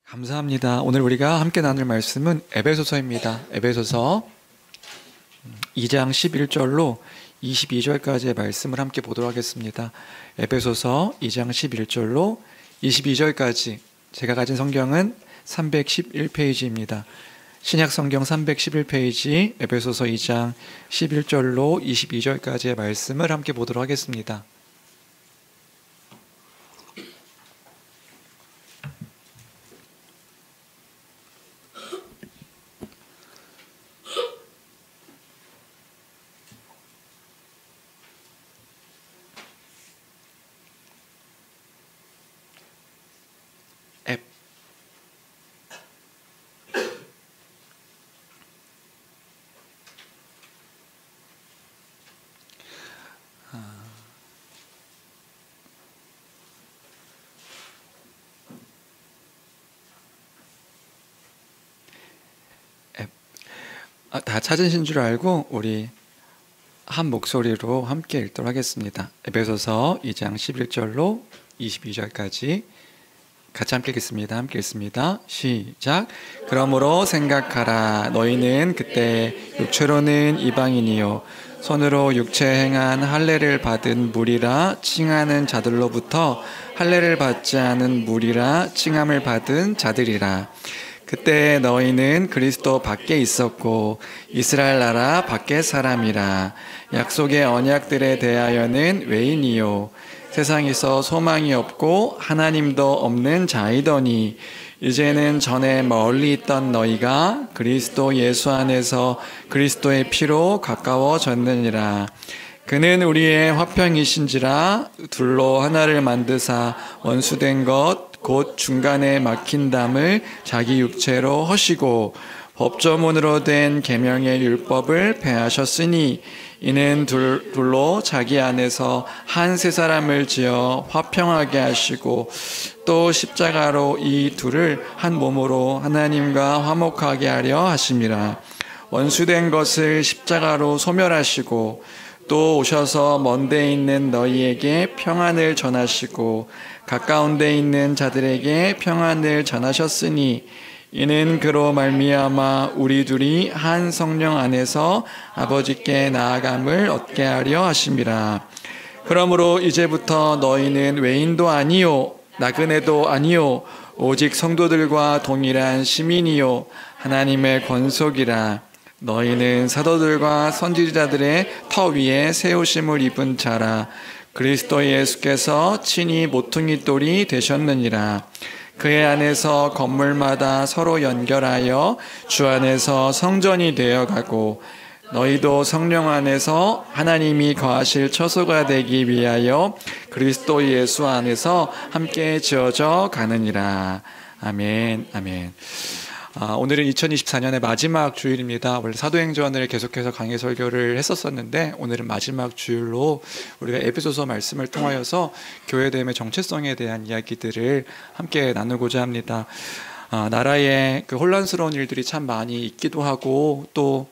감사합니다. 오늘 우리가 함께 나눌 말씀은 에베소서입니다. 에베소서 2장 11절로 22절까지의 말씀을 함께 보도록 하겠습니다. 에베소서 2장 11절로 22절까지, 제가 가진 성경은 311페이지입니다. 신약 성경 311페이지 에베소서 2장 11절로 22절까지의 말씀을 함께 보도록 하겠습니다. 다 찾으신 줄 알고 우리 한 목소리로 함께 읽도록 하겠습니다. 에베소서 2장 11절로 22절까지 같이 함께 읽겠습니다. 함께 읽습니다. 시작. 그러므로 생각하라. 너희는 그때 육체로는 이방인이요 손으로 육체 행한 할례를 받은 무리라 칭하는 자들로부터 할례를 받지 않은 무리라 칭함을 받은 자들이라. 그때 너희는 그리스도 밖에 있었고 이스라엘 나라 밖의 사람이라. 약속의 언약들에 대하여는 외인이요 세상에서 소망이 없고 하나님도 없는 자이더니 이제는 전에 멀리 있던 너희가 그리스도 예수 안에서 그리스도의 피로 가까워졌느니라. 그는 우리의 화평이신지라 둘로 하나를 만드사 원수된 것 곧 중간에 막힌 담을 자기 육체로 허시고 법조문으로 된 계명의 율법을 폐하셨으니 이는 둘로 자기 안에서 한 세 사람을 지어 화평하게 하시고 또 십자가로 이 둘을 한 몸으로 하나님과 화목하게 하려 하심이라. 원수된 것을 십자가로 소멸하시고 또 오셔서 먼 데 있는 너희에게 평안을 전하시고 가까운 데 있는 자들에게 평안을 전하셨으니 이는 그로 말미암아 우리 둘이 한 성령 안에서 아버지께 나아감을 얻게 하려 하심이라. 그러므로 이제부터 너희는 외인도 아니요 나그네도 아니요 오직 성도들과 동일한 시민이요 하나님의 권속이라. 너희는 사도들과 선지자들의 터 위에 세우심을 입은 자라. 그리스도 예수께서 친히 모퉁이 돌이 되셨느니라. 그의 안에서 건물마다 서로 연결하여 주 안에서 성전이 되어가고 너희도 성령 안에서 하나님이 거하실 처소가 되기 위하여 그리스도 예수 안에서 함께 지어져 가느니라. 아멘. 아멘. 오늘은 2024년의 마지막 주일입니다. 원래 사도행전을 계속해서 강해 설교를 했었었는데 오늘은 마지막 주일로 우리가 에베소서 말씀을 통하여서 교회됨의 정체성에 대한 이야기들을 함께 나누고자 합니다. 나라에 그 혼란스러운 일들이 참 많이 있기도 하고 또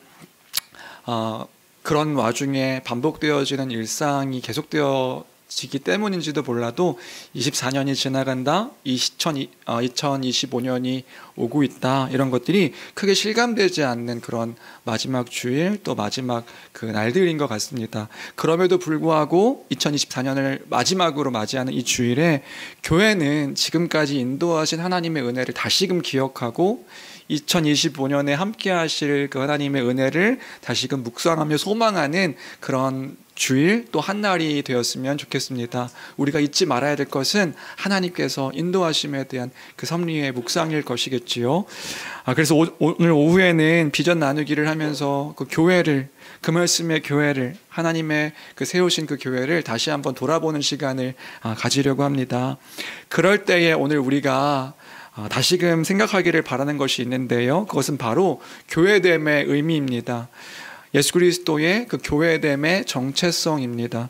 그런 와중에 반복되어지는 일상이 계속되어지기 때문인지도 몰라도 24년이 지나간다, 2025년이 오고 있다, 이런 것들이 크게 실감되지 않는 그런 마지막 주일 또 마지막 그 날들인 것 같습니다. 그럼에도 불구하고 2024년을 마지막으로 맞이하는 이 주일에 교회는 지금까지 인도하신 하나님의 은혜를 다시금 기억하고 2025년에 함께 하실 그 하나님의 은혜를 다시금 묵상하며 소망하는 그런 주일 또 한날이 되었으면 좋겠습니다. 우리가 잊지 말아야 될 것은 하나님께서 인도하심에 대한 그 섭리의 묵상일 것이겠지요. 그래서 오늘 오후에는 비전 나누기를 하면서 그 교회를, 그 말씀의 교회를, 하나님의 그 세우신 그 교회를 다시 한번 돌아보는 시간을 가지려고 합니다. 그럴 때에 오늘 우리가 다시금 생각하기를 바라는 것이 있는데요. 그것은 바로 교회됨의 의미입니다. 예수 그리스도의 그 교회됨의 정체성입니다.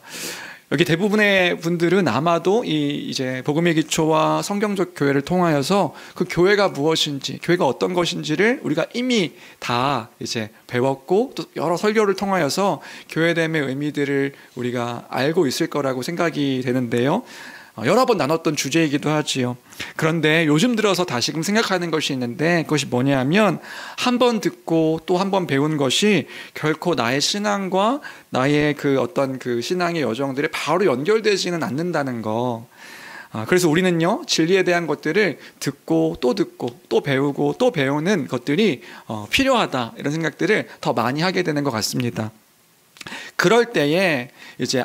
여기 대부분의 분들은 아마도 이제 복음의 기초와 성경적 교회를 통하여서 그 교회가 무엇인지, 교회가 어떤 것인지를 우리가 이미 다 이제 배웠고 또 여러 설교를 통하여서 교회됨의 의미들을 우리가 알고 있을 거라고 생각이 되는데요. 여러 번 나눴던 주제이기도 하지요. 그런데 요즘 들어서 다시금 생각하는 것이 있는데, 그것이 뭐냐면 한 번 듣고 또 한 번 배운 것이 결코 나의 신앙과 나의 그 어떤 그 신앙의 여정들이 바로 연결되지는 않는다는 거. 그래서 우리는요, 진리에 대한 것들을 듣고 또 배우고 또 배우는 것들이 필요하다, 이런 생각들을 더 많이 하게 되는 것 같습니다. 그럴 때에 이제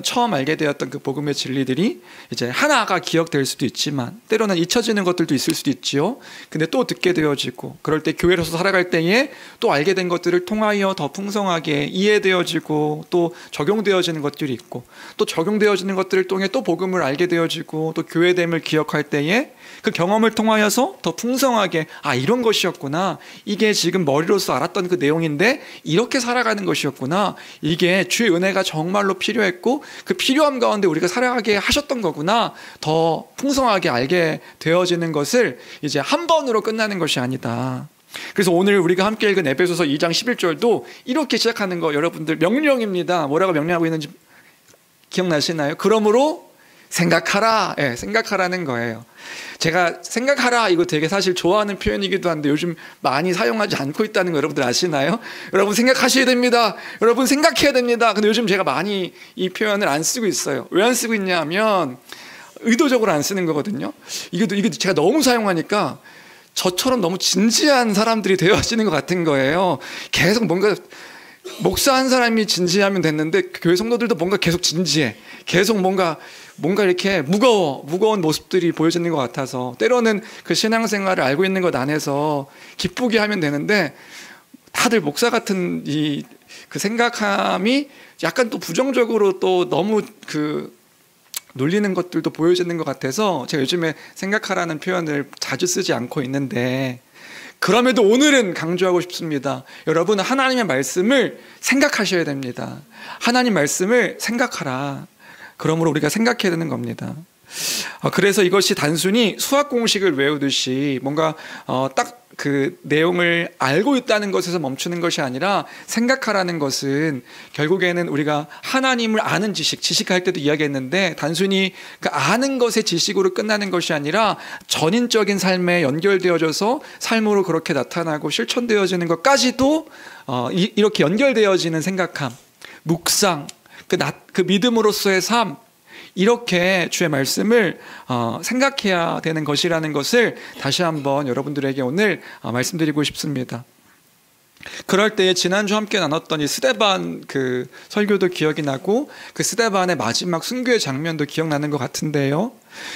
처음 알게 되었던 그 복음의 진리들이 이제 하나가 기억될 수도 있지만 때로는 잊혀지는 것들도 있을 수도 있지요. 근데 또 듣게 되어지고, 그럴 때 교회로서 살아갈 때에 또 알게 된 것들을 통하여 더 풍성하게 이해되어지고 또 적용되어지는 것들이 있고, 또 적용되어지는 것들을 통해 또 복음을 알게 되어지고, 또 교회됨을 기억할 때에 그 경험을 통하여서 더 풍성하게 이런 것이었구나, 이게 지금 머리로서 알았던 그 내용인데 이렇게 살아가는 것이었구나, 이게 주의 은혜가 정말로 필요했고 그 필요함 가운데 우리가 살아가게 하셨던 거구나, 더 풍성하게 알게 되어지는 것을 이제 한 번으로 끝나는 것이 아니다. 그래서 오늘 우리가 함께 읽은 에베소서 2장 11절도 이렇게 시작하는 거, 여러분들 명령입니다. 뭐라고 명령하고 있는지 기억나시나요? 그러므로 생각하라. 생각하라는 거예요. 제가 생각하라, 이거 되게 사실 좋아하는 표현이기도 한데 요즘 많이 사용하지 않고 있다는 거 여러분들 아시나요? 여러분 생각하셔야 됩니다. 여러분 생각해야 됩니다. 근데 요즘 제가 많이 이 표현을 안 쓰고 있어요. 왜 안 쓰고 있냐 하면 의도적으로 안 쓰는 거거든요. 이게 제가 너무 사용하니까 저처럼 너무 진지한 사람들이 되어지는 것 같은 거예요. 계속 뭔가 목사 한 사람이 진지하면 됐는데 교회 성도들도 뭔가 계속 진지해. 계속 뭔가 이렇게 무거운 모습들이 보여지는 것 같아서, 때로는 그 신앙생활을 알고 있는 것 안에서 기쁘게 하면 되는데 다들 목사 같은 그 생각함이 약간 또 부정적으로 또 너무 그 놀리는 것들도 보여지는 것 같아서 제가 요즘에 생각하라는 표현을 자주 쓰지 않고 있는데, 그럼에도 오늘은 강조하고 싶습니다. 여러분, 하나님의 말씀을 생각하셔야 됩니다. 하나님 말씀을 생각하라. 그러므로 우리가 생각해야 되는 겁니다. 그래서 이것이 단순히 수학 공식을 외우듯이 뭔가 딱 그 내용을 알고 있다는 것에서 멈추는 것이 아니라, 생각하라는 것은 결국에는 우리가 하나님을 아는 지식할 때도 이야기했는데, 단순히 그 아는 것의 지식으로 끝나는 것이 아니라 전인적인 삶에 연결되어져서 삶으로 그렇게 나타나고 실천되어지는 것까지도 이렇게 연결되어지는 생각함, 묵상, 그 믿음으로서의 삶, 이렇게 주의 말씀을 생각해야 되는 것이라는 것을 다시 한번 여러분들에게 오늘 말씀드리고 싶습니다. 그럴 때에 지난주 함께 나눴던 이 스데반 그 설교도 기억이 나고, 그 스데반의 마지막 순교의 장면도 기억나는 것 같은데요.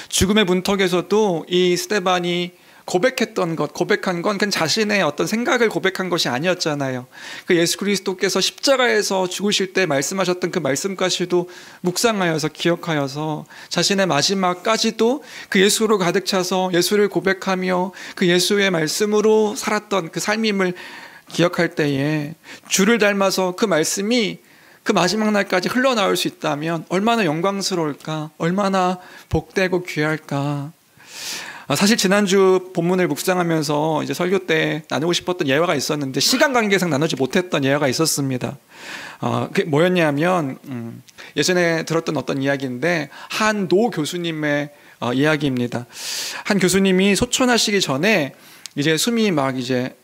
죽음의 문턱에서도 이 스데반이 고백한 건 그냥 자신의 어떤 생각을 고백한 것이 아니었잖아요. 그 예수 그리스도께서 십자가에서 죽으실 때 말씀하셨던 그 말씀까지도 묵상하여서 기억하여서 자신의 마지막까지도 그 예수로 가득 차서 예수를 고백하며 그 예수의 말씀으로 살았던 그 삶임을 기억할 때에, 주를 닮아서 그 말씀이 그 마지막 날까지 흘러나올 수 있다면 얼마나 영광스러울까, 얼마나 복되고 귀할까. 사실 지난주 본문을 묵상하면서 이제 설교 때 나누고 싶었던 예화가 있었는데 시간 관계상 나누지 못했던 예화가 있었습니다. 그게 뭐였냐면 예전에 들었던 어떤 이야기인데, 한 노 교수님의 이야기입니다. 한 교수님이 소천하시기 전에 이제 숨이 막 이제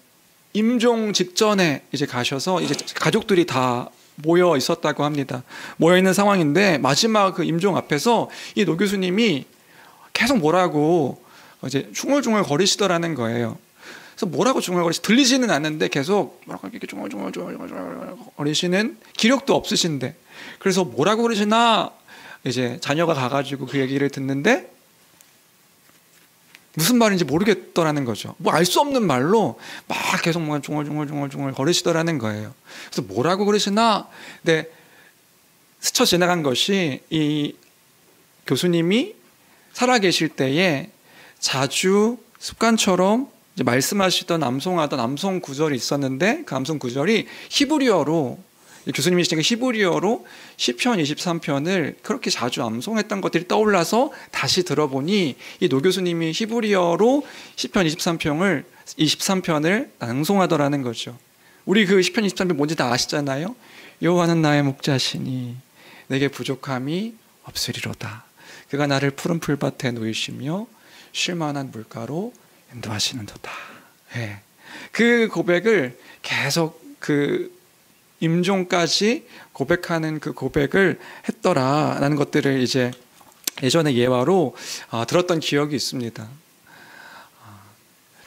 임종 직전에 이제 가셔서 이제 가족들이 다 모여 있었다고 합니다. 모여 있는 상황인데 마지막 그 임종 앞에서 이 노 교수님이 계속 뭐라고 이제 중얼중얼 거리시더라는 거예요. 그래서 뭐라고 중얼거리시, 들리지는 않는데 계속 뭐라고 이렇게 중얼중얼 거리시는, 기력도 없으신데, 그래서 뭐라고 그러시나 이제 자녀가 가가지고 그 얘기를 듣는데 무슨 말인지 모르겠더라는 거죠. 뭐 알 수 없는 말로 막 계속 뭔가 중얼중얼 거리시더라는 거예요. 그래서 뭐라고 그러시나, 근데 스쳐 지나간 것이 이 교수님이 살아계실 때에 자주 습관처럼 이제 말씀하시던 암송하던 암송 구절이 있었는데, 그 암송 구절이 히브리어로, 교수님이시니까 히브리어로 시편 23편을 그렇게 자주 암송했던 것들이 떠올라서 다시 들어보니 이 노 교수님이 히브리어로 시편 23편을 낭송하더라는 거죠. 우리 그 시편 23편 뭔지 다 아시잖아요. 여호와는 나의 목자시니 내게 부족함이 없으리로다. 그가 나를 푸른 풀밭에 놓이시며 쉴만한 물가로 인도하시는도다. 예. 그 고백을 계속 그 임종까지 고백하는 그 고백을 했더라라는 것들을 이제 예전의 예화로 들었던 기억이 있습니다.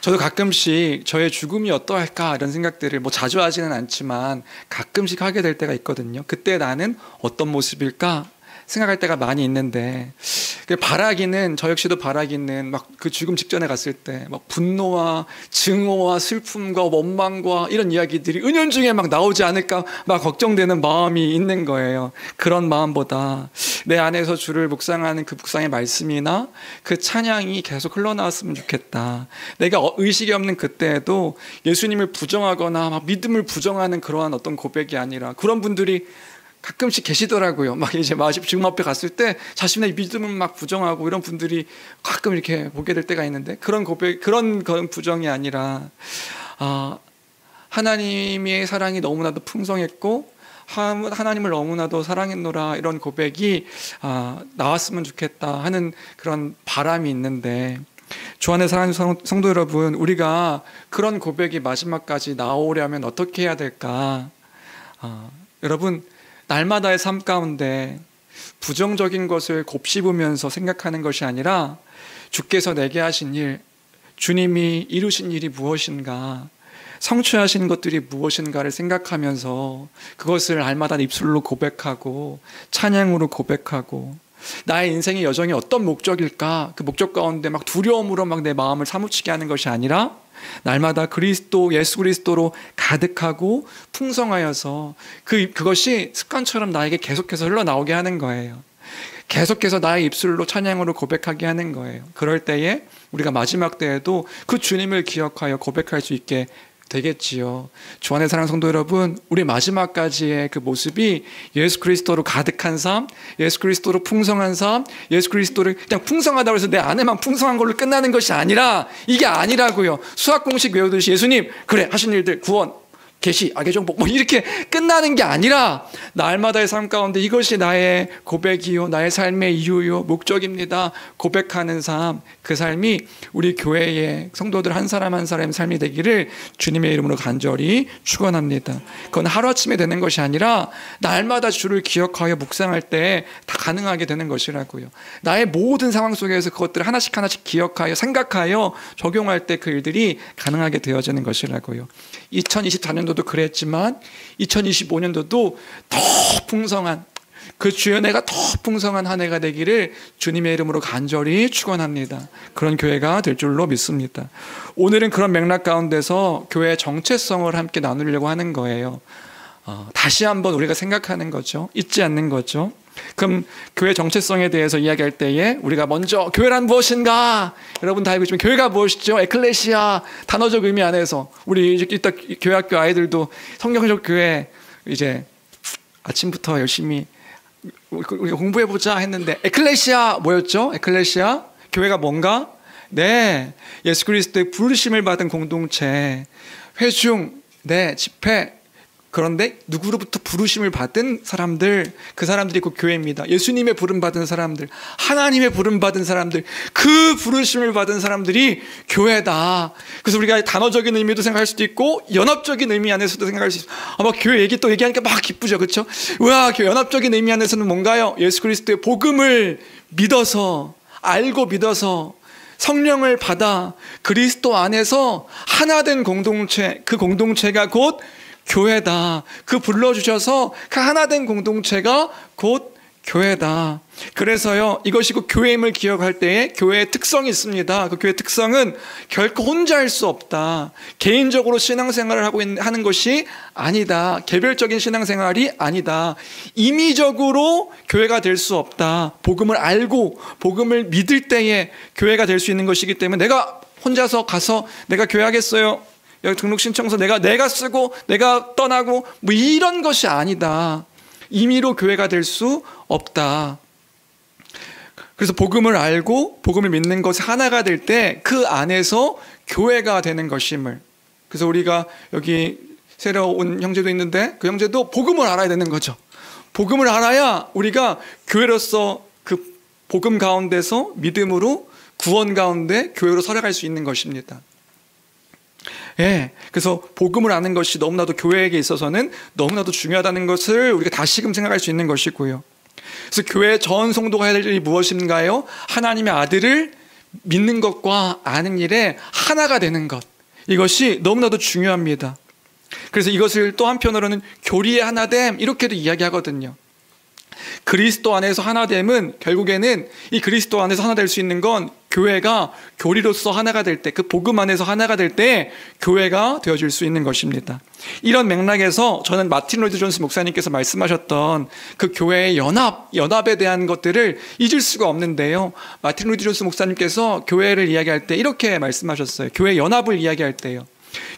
저도 가끔씩 저의 죽음이 어떠할까 이런 생각들을 뭐 자주 하지는 않지만 가끔씩 하게 될 때가 있거든요. 그때 나는 어떤 모습일까 생각할 때가 많이 있는데, 바라기는, 저 역시도 바라기는 막 그 죽음 직전에 갔을 때 막 분노와 증오와 슬픔과 원망과 이런 이야기들이 은연중에 막 나오지 않을까 막 걱정되는 마음이 있는 거예요. 그런 마음보다 내 안에서 주를 묵상하는 그 묵상의 말씀이나 그 찬양이 계속 흘러나왔으면 좋겠다. 내가 의식이 없는 그때에도 예수님을 부정하거나 막 믿음을 부정하는 그러한 어떤 고백이 아니라, 그런 분들이 가끔씩 계시더라고요. 막 이제 죽음 앞에 갔을 때 자신의 믿음을 막 부정하고 이런 분들이 가끔 이렇게 보게 될 때가 있는데, 그런 고백, 그런 부정이 아니라 하나님의 사랑이 너무나도 풍성했고 하나님을 너무나도 사랑했노라, 이런 고백이 나왔으면 좋겠다 하는 그런 바람이 있는데, 주 안에 사랑하는 성도 여러분, 우리가 그런 고백이 마지막까지 나오려면 어떻게 해야 될까? 여러분, 날마다의 삶 가운데 부정적인 것을 곱씹으면서 생각하는 것이 아니라 주께서 내게 하신 일, 주님이 이루신 일이 무엇인가, 성취하신 것들이 무엇인가를 생각하면서 그것을 날마다 입술로 고백하고 찬양으로 고백하고, 나의 인생의 여정이 어떤 목적일까, 그 목적 가운데 막 두려움으로 막 내 마음을 사무치게 하는 것이 아니라 날마다 예수 그리스도로 가득하고 풍성하여서 그것이 습관처럼 나에게 계속해서 흘러나오게 하는 거예요. 계속해서 나의 입술로 찬양으로 고백하게 하는 거예요. 그럴 때에 우리가 마지막 때에도 그 주님을 기억하여 고백할 수 있게 되겠지요. 주 안의 사랑하는 성도 여러분, 우리 마지막까지의 그 모습이 예수 그리스도로 가득한 삶, 예수 그리스도로 풍성한 삶, 예수 그리스도를 그냥 풍성하다고 해서 내 안에만 풍성한 걸로 끝나는 것이 아니라, 이게 아니라고요. 수학 공식 외우듯이 예수님 그래 하신 일들, 구원, 계시, 악의 정복, 뭐 이렇게 끝나는 게 아니라 날마다의 삶 가운데 이것이 나의 고백이요, 나의 삶의 이유요, 목적입니다. 고백하는 삶, 그 삶이 우리 교회의 성도들 한 사람 한 사람의 삶이 되기를 주님의 이름으로 간절히 축원합니다. 그건 하루아침에 되는 것이 아니라 날마다 주를 기억하여 묵상할 때 다 가능하게 되는 것이라고요. 나의 모든 상황 속에서 그것들을 하나씩 하나씩 기억하여 생각하여 적용할 때 그 일들이 가능하게 되어지는 것이라고요. 2024년도도 그랬지만 2025년도도 더 풍성한, 그 주의 은혜가 더 풍성한 한 해가 되기를 주님의 이름으로 간절히 축원합니다. 그런 교회가 될 줄로 믿습니다. 오늘은 그런 맥락 가운데서 교회의 정체성을 함께 나누려고 하는 거예요. 다시 한번 우리가 생각하는 거죠. 잊지 않는 거죠. 그럼 교회 정체성에 대해서 이야기할 때에 우리가 먼저 교회란 무엇인가? 여러분 다 알고 있지만 교회가 무엇이죠? 에클레시아, 단어적 의미 안에서 우리 이따 교회학교 아이들도 성경적 교회 이제 아침부터 열심히 우리 공부해보자 했는데, 에클레시아 뭐였죠? 에클레시아 교회가 뭔가? 네, 예수 그리스도의 부르심을 받은 공동체, 회중, 네, 집회. 그런데 누구로부터 부르심을 받은 사람들, 그 사람들이 그 교회입니다. 예수님의 부름받은 사람들, 하나님의 부름받은 사람들, 그 부르심을 받은 사람들이 교회다. 그래서 우리가 단어적인 의미도 생각할 수도 있고 연합적인 의미 안에서도 생각할 수 있어요. 아마 교회 얘기 또 얘기하니까 막 기쁘죠, 그렇죠? 와, 연합적인 의미 안에서는 뭔가요? 예수 그리스도의 복음을 믿어서, 알고 믿어서 성령을 받아 그리스도 안에서 하나된 공동체, 그 공동체가 곧 교회다. 그 불러주셔서 그 하나된 공동체가 곧 교회다. 그래서요, 이것이 그 교회임을 기억할 때에 교회의 특성이 있습니다. 그 교회의 특성은 결코 혼자 할 수 없다. 개인적으로 신앙생활을 하는 것이 아니다. 개별적인 신앙생활이 아니다. 임의적으로 교회가 될 수 없다. 복음을 알고 복음을 믿을 때에 교회가 될 수 있는 것이기 때문에 내가 혼자서 가서 내가 교회 하겠어요, 여기 등록 신청서 내가 쓰고 내가 떠나고 뭐 이런 것이 아니다. 임의로 교회가 될 수 없다. 그래서 복음을 알고 복음을 믿는 것이 하나가 될 때 그 안에서 교회가 되는 것임을. 그래서 우리가 여기 새로 온 형제도 있는데 그 형제도 복음을 알아야 되는 거죠. 복음을 알아야 우리가 교회로서 그 복음 가운데서 믿음으로 구원 가운데 교회로 살아갈 수 있는 것입니다. 예, 그래서 복음을 아는 것이 너무나도 교회에게 있어서는 너무나도 중요하다는 것을 우리가 다시금 생각할 수 있는 것이고요. 그래서 교회 전 성도가 해야 될 일이 무엇인가요? 하나님의 아들을 믿는 것과 아는 일에 하나가 되는 것. 이것이 너무나도 중요합니다. 그래서 이것을 또 한편으로는 교리의 하나됨 이렇게도 이야기하거든요. 그리스도 안에서 하나됨은 결국에는 이 그리스도 안에서 하나 될 수 있는 건 교회가 교리로서 하나가 될 때, 그 복음 안에서 하나가 될 때 교회가 되어질 수 있는 것입니다. 이런 맥락에서 저는 마틴 로이드 존스 목사님께서 말씀하셨던 그 교회의 연합에 대한 것들을 잊을 수가 없는데요. 마틴 로이드 존스 목사님께서 교회를 이야기할 때 이렇게 말씀하셨어요. 교회 연합을 이야기할 때요.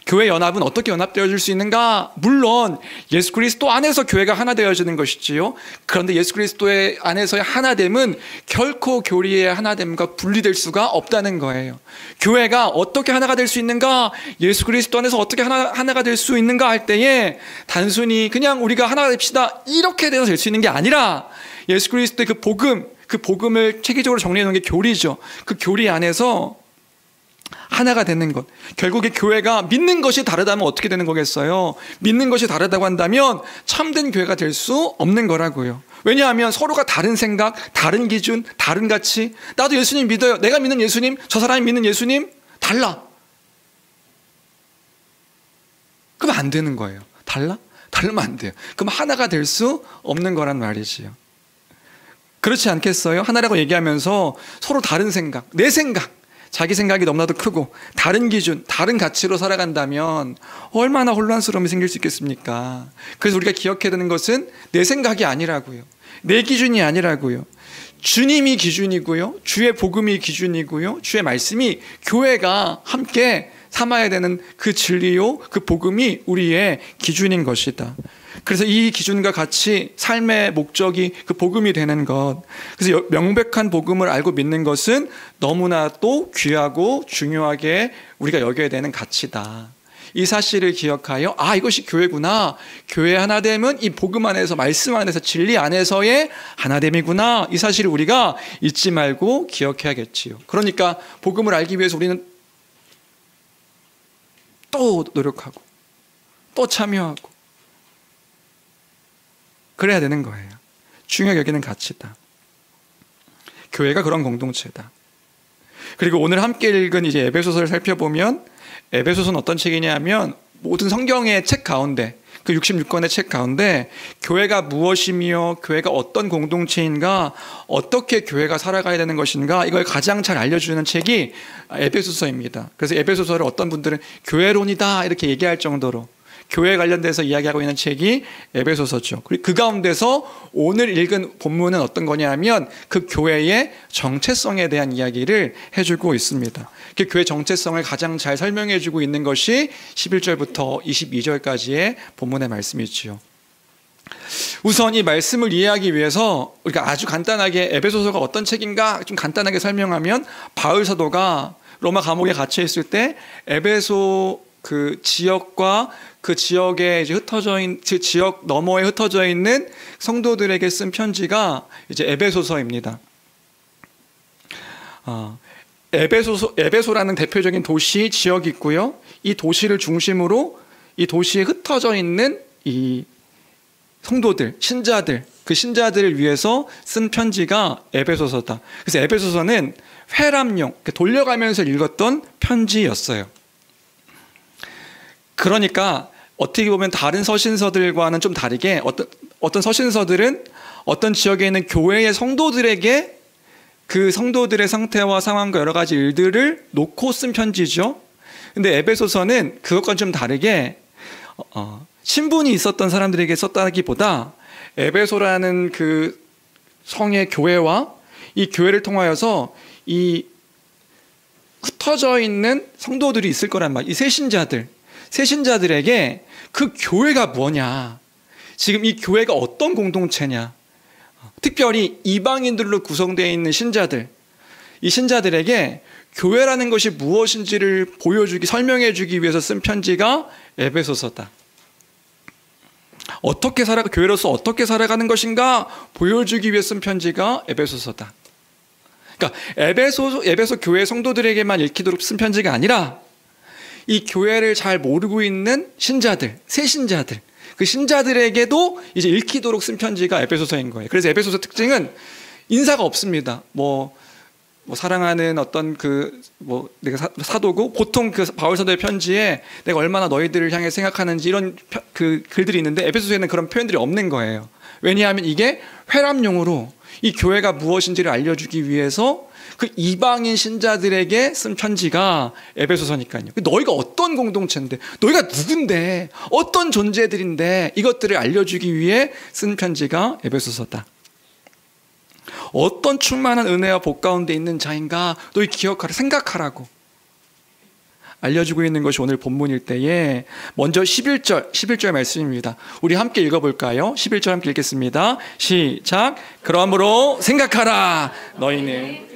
교회 연합은 어떻게 연합되어질 수 있는가? 물론 예수 그리스도 안에서 교회가 하나 되어지는 것이지요. 그런데 예수 그리스도의 안에서의 하나됨은 결코 교리의 하나됨과 분리될 수가 없다는 거예요. 교회가 어떻게 하나가 될 수 있는가? 예수 그리스도 안에서 어떻게 하나가 될 수 있는가 할 때에 단순히 그냥 우리가 하나가 됩시다 이렇게 돼서 될 수 있는 게 아니라 예수 그리스도의 그 복음을 체계적으로 정리해 놓은 게 교리죠. 그 교리 안에서 하나가 되는 것. 결국에 교회가 믿는 것이 다르다면 어떻게 되는 거겠어요? 믿는 것이 다르다고 한다면 참된 교회가 될 수 없는 거라고요. 왜냐하면 서로가 다른 생각, 다른 기준, 다른 가치. 나도 예수님 믿어요. 내가 믿는 예수님, 저 사람이 믿는 예수님 달라. 그럼 안 되는 거예요. 달라? 다르면 안 돼요. 그럼 하나가 될 수 없는 거란 말이지요. 그렇지 않겠어요? 하나라고 얘기하면서 서로 다른 생각, 내 생각, 자기 생각이 너무나도 크고 다른 기준, 다른 가치로 살아간다면 얼마나 혼란스러움이 생길 수 있겠습니까? 그래서 우리가 기억해야 되는 것은 내 생각이 아니라고요. 내 기준이 아니라고요. 주님이 기준이고요. 주의 복음이 기준이고요. 주의 말씀이 교회가 함께 삼아야 되는 그 진리요, 그 복음이 우리의 기준인 것이다. 그래서 이 기준과 같이 삶의 목적이 그 복음이 되는 것. 그래서 명백한 복음을 알고 믿는 것은 너무나 또 귀하고 중요하게 우리가 여겨야 되는 가치다. 이 사실을 기억하여 이것이 교회구나. 교회 하나됨은 이 복음 안에서, 말씀 안에서, 진리 안에서의 하나됨이구나. 이 사실을 우리가 잊지 말고 기억해야겠지요. 그러니까 복음을 알기 위해서 우리는 또 노력하고 또 참여하고 그래야 되는 거예요. 중요하게 여기는 가치다. 교회가 그런 공동체다. 그리고 오늘 함께 읽은 이제 에베소서를 살펴보면 에베소서는 어떤 책이냐 하면 모든 성경의 책 가운데 그 66권의 책 가운데 교회가 무엇이며 교회가 어떤 공동체인가 어떻게 교회가 살아가야 되는 것인가 이걸 가장 잘 알려주는 책이 에베소서입니다. 그래서 에베소서를 어떤 분들은 교회론이다 이렇게 얘기할 정도로 교회에 관련돼서 이야기하고 있는 책이 에베소서죠. 그리고 그 가운데서 오늘 읽은 본문은 어떤 거냐 하면 그 교회의 정체성에 대한 이야기를 해주고 있습니다. 그 교회 정체성을 가장 잘 설명해주고 있는 것이 11절부터 22절까지의 본문의 말씀이지요. 우선 이 말씀을 이해하기 위해서 우리가 아주 간단하게 에베소서가 어떤 책인가 좀 간단하게 설명하면 바울 사도가 로마 감옥에 갇혀 있을 때 에베소 그 지역과 그 지역에 이제 흩어져 있는 그 지역 너머에 흩어져 있는 성도들에게 쓴 편지가 이제 에베소서입니다. 에베소라는 대표적인 도시 지역이 있고요. 이 도시를 중심으로 이 도시에 흩어져 있는 이 성도들, 신자들, 그 신자들을 위해서 쓴 편지가 에베소서다. 그래서 에베소서는 회람용, 돌려가면서 읽었던 편지였어요. 그러니까 어떻게 보면 다른 서신서들과는 좀 다르게 어떤 서신서들은 어떤 지역에 있는 교회의 성도들에게 그 성도들의 상태와 상황과 여러 가지 일들을 놓고 쓴 편지죠. 근데 에베소서는 그것과는 좀 다르게 신분이 있었던 사람들에게 썼다기보다 에베소라는 그 성의 교회와 이 교회를 통하여서 이 흩어져 있는 성도들이 있을 거란 말이에요. 이 새신자들에게 그 교회가 뭐냐, 지금 이 교회가 어떤 공동체냐, 특별히 이방인들로 구성되어 있는 신자들, 이 신자들에게 교회라는 것이 무엇인지를 설명해 주기 위해서 쓴 편지가 에베소서다. 교회로서 어떻게 살아가는 것인가 보여주기 위해 쓴 편지가 에베소서다. 그러니까 에베소 교회 성도들에게만 읽히도록 쓴 편지가 아니라 이 교회를 잘 모르고 있는 신자들, 새 신자들, 그 신자들에게도 이제 읽히도록 쓴 편지가 에베소서인 거예요. 그래서 에베소서 특징은 인사가 없습니다. 뭐 사랑하는 어떤 내가 사도고, 보통 그 바울 사도의 편지에 내가 얼마나 너희들을 향해 생각하는지 이런 그 글들이 있는데 에베소서에는 그런 표현들이 없는 거예요. 왜냐하면 이게 회람용으로 이 교회가 무엇인지를 알려주기 위해서 그 이방인 신자들에게 쓴 편지가 에베소서니까요. 너희가 어떤 공동체인데, 너희가 누군데, 어떤 존재들인데 이것들을 알려주기 위해 쓴 편지가 에베소서다. 어떤 충만한 은혜와 복 가운데 있는 자인가 너희 기억하라, 생각하라고 알려주고 있는 것이 오늘 본문일 때에, 먼저 11절 말씀입니다. 우리 함께 읽어볼까요? 11절 함께 읽겠습니다. 시작. 그러므로 생각하라. 너희는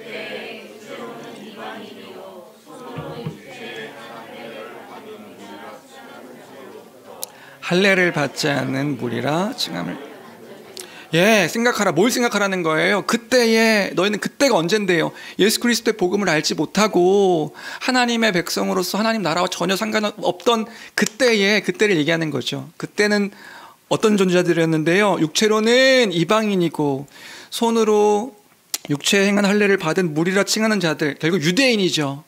할례를 받지 않는 무리라 칭함을. 생각하라. 뭘 생각하라는 거예요? 그때에, 너희는 그때가 언젠데요? 예수 그리스도의 복음을 알지 못하고 하나님의 백성으로서 하나님 나라와 전혀 상관없던 그때를 얘기하는 거죠. 그때는 어떤 존재들이었는데요? 육체로는 이방인이고 손으로 육체에 행한 할례를 받은 무리라 칭하는 자들, 결국 유대인이죠.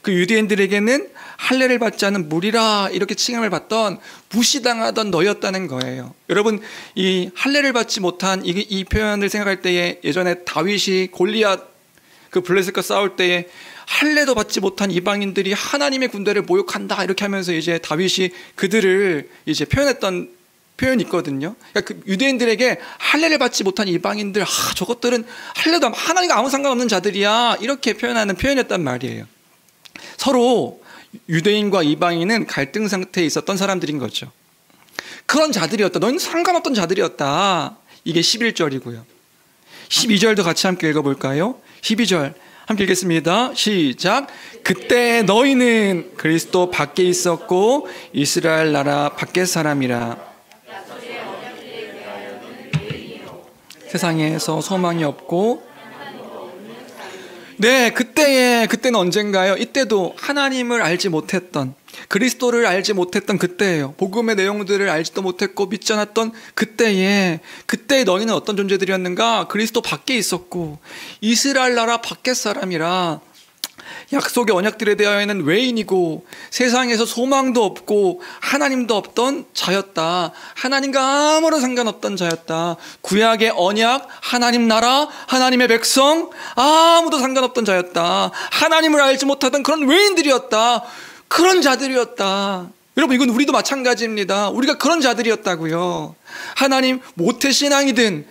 그 유대인들에게는 할례를 받지 않은 무리라 이렇게 칭함을 받던, 무시당하던 너였다는 거예요. 여러분, 이 할례를 받지 못한 이 표현을 생각할 때에, 예전에 다윗이 골리앗 그 블레셋과 싸울 때에 할례도 받지 못한 이방인들이 하나님의 군대를 모욕한다 이렇게 하면서 이제 다윗이 그들을 이제 표현했던 표현이 있거든요. 그러니까 그 유대인들에게 할례를 받지 못한 이방인들, 저것들은 할례도 하나님과 아무 상관없는 자들이야, 이렇게 표현하는 표현이었단 말이에요. 서로 유대인과 이방인은 갈등 상태에 있었던 사람들인 거죠. 그런 자들이었다. 너희는 상관없던 자들이었다. 이게 11절이고요. 12절도 같이 함께 읽어볼까요? 12절 함께 읽겠습니다. 시작. 그때 너희는 그리스도 밖에 있었고 이스라엘 나라 밖의 사람이라. 세상에서 소망이 없고. 그때는 언젠가요? 이때도 하나님을 알지 못했던, 그리스도를 알지 못했던 그때예요. 복음의 내용들을 알지도 못했고 믿지 않았던 그때에 너희는 어떤 존재들이었는가? 그리스도 밖에 있었고 이스라엘 나라 밖의 사람이라. 약속의 언약들에 대하여는 외인이고 세상에서 소망도 없고 하나님도 없던 자였다. 하나님과 아무런 상관없던 자였다. 구약의 언약, 하나님 나라, 하나님의 백성, 아무도 상관없던 자였다. 하나님을 알지 못하던 그런 외인들이었다. 그런 자들이었다. 여러분, 이건 우리도 마찬가지입니다. 우리가 그런 자들이었다고요. 하나님 모태신앙이든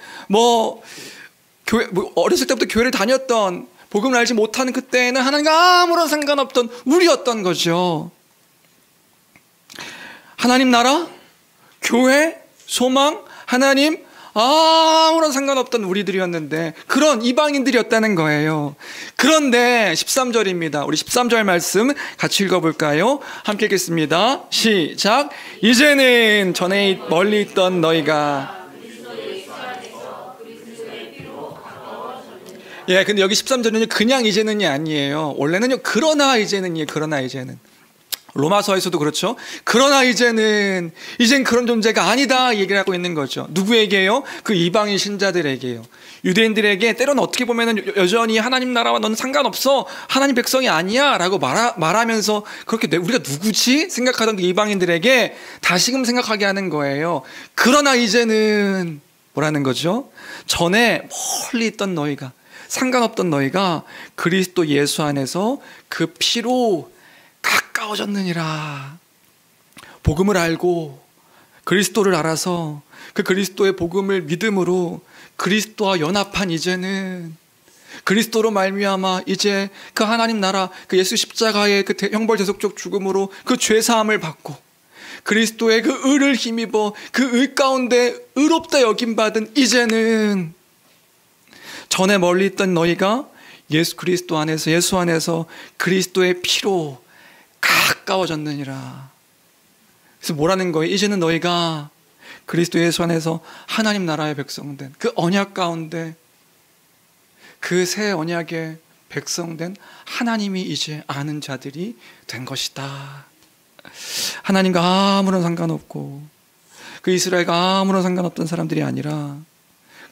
어렸을 때부터 교회를 다녔던, 복음을 알지 못하는 그때에는 하나님과 아무런 상관없던 우리였던 거죠. 하나님 나라, 교회, 소망, 하나님, 아무런 상관없던 우리들이었는데 그런 이방인들이었다는 거예요. 그런데 13절입니다. 우리 13절 말씀 같이 읽어볼까요? 함께 읽겠습니다. 시작. 이제는 전에 멀리 있던 너희가. 근데 여기 13절은요, 그냥 이제는이 아니에요. 원래는요, 그러나 이제는이에요. 그러나 이제는. 로마서에서도 그렇죠. 그러나 이젠 그런 존재가 아니다 얘기를 하고 있는 거죠. 누구에게요? 그 이방인 신자들에게요. 유대인들에게 때로는 어떻게 보면은 여전히 하나님 나라와 너는 상관없어, 하나님 백성이 아니야 라고 말하면서 그렇게 우리가 누구지? 생각하던 그 이방인들에게 다시금 생각하게 하는 거예요. 그러나 이제는 뭐라는 거죠? 전에 멀리 있던 너희가, 상관없던 너희가 그리스도 예수 안에서 그 피로 가까워졌느니라. 복음을 알고 그리스도를 알아서 그 그리스도의 복음을 믿음으로 그리스도와 연합한 이제는, 그리스도로 말미암아 이제 그 하나님 나라, 그 예수 십자가의 그 형벌 대속적 죽음으로 그 죄사함을 받고 그리스도의 그 의를 힘입어 그 의 가운데 의롭다 여김받은 이제는, 전에 멀리 있던 너희가 예수 그리스도 안에서, 예수 안에서 그리스도의 피로 가까워졌느니라. 그래서 뭐라는 거예요? 이제는 너희가 그리스도 예수 안에서 하나님 나라의 백성된 그 언약 가운데, 그 새 언약의 백성된 하나님이 이제 아는 자들이 된 것이다. 하나님과 아무런 상관없고 그 이스라엘과 아무런 상관없던 사람들이 아니라,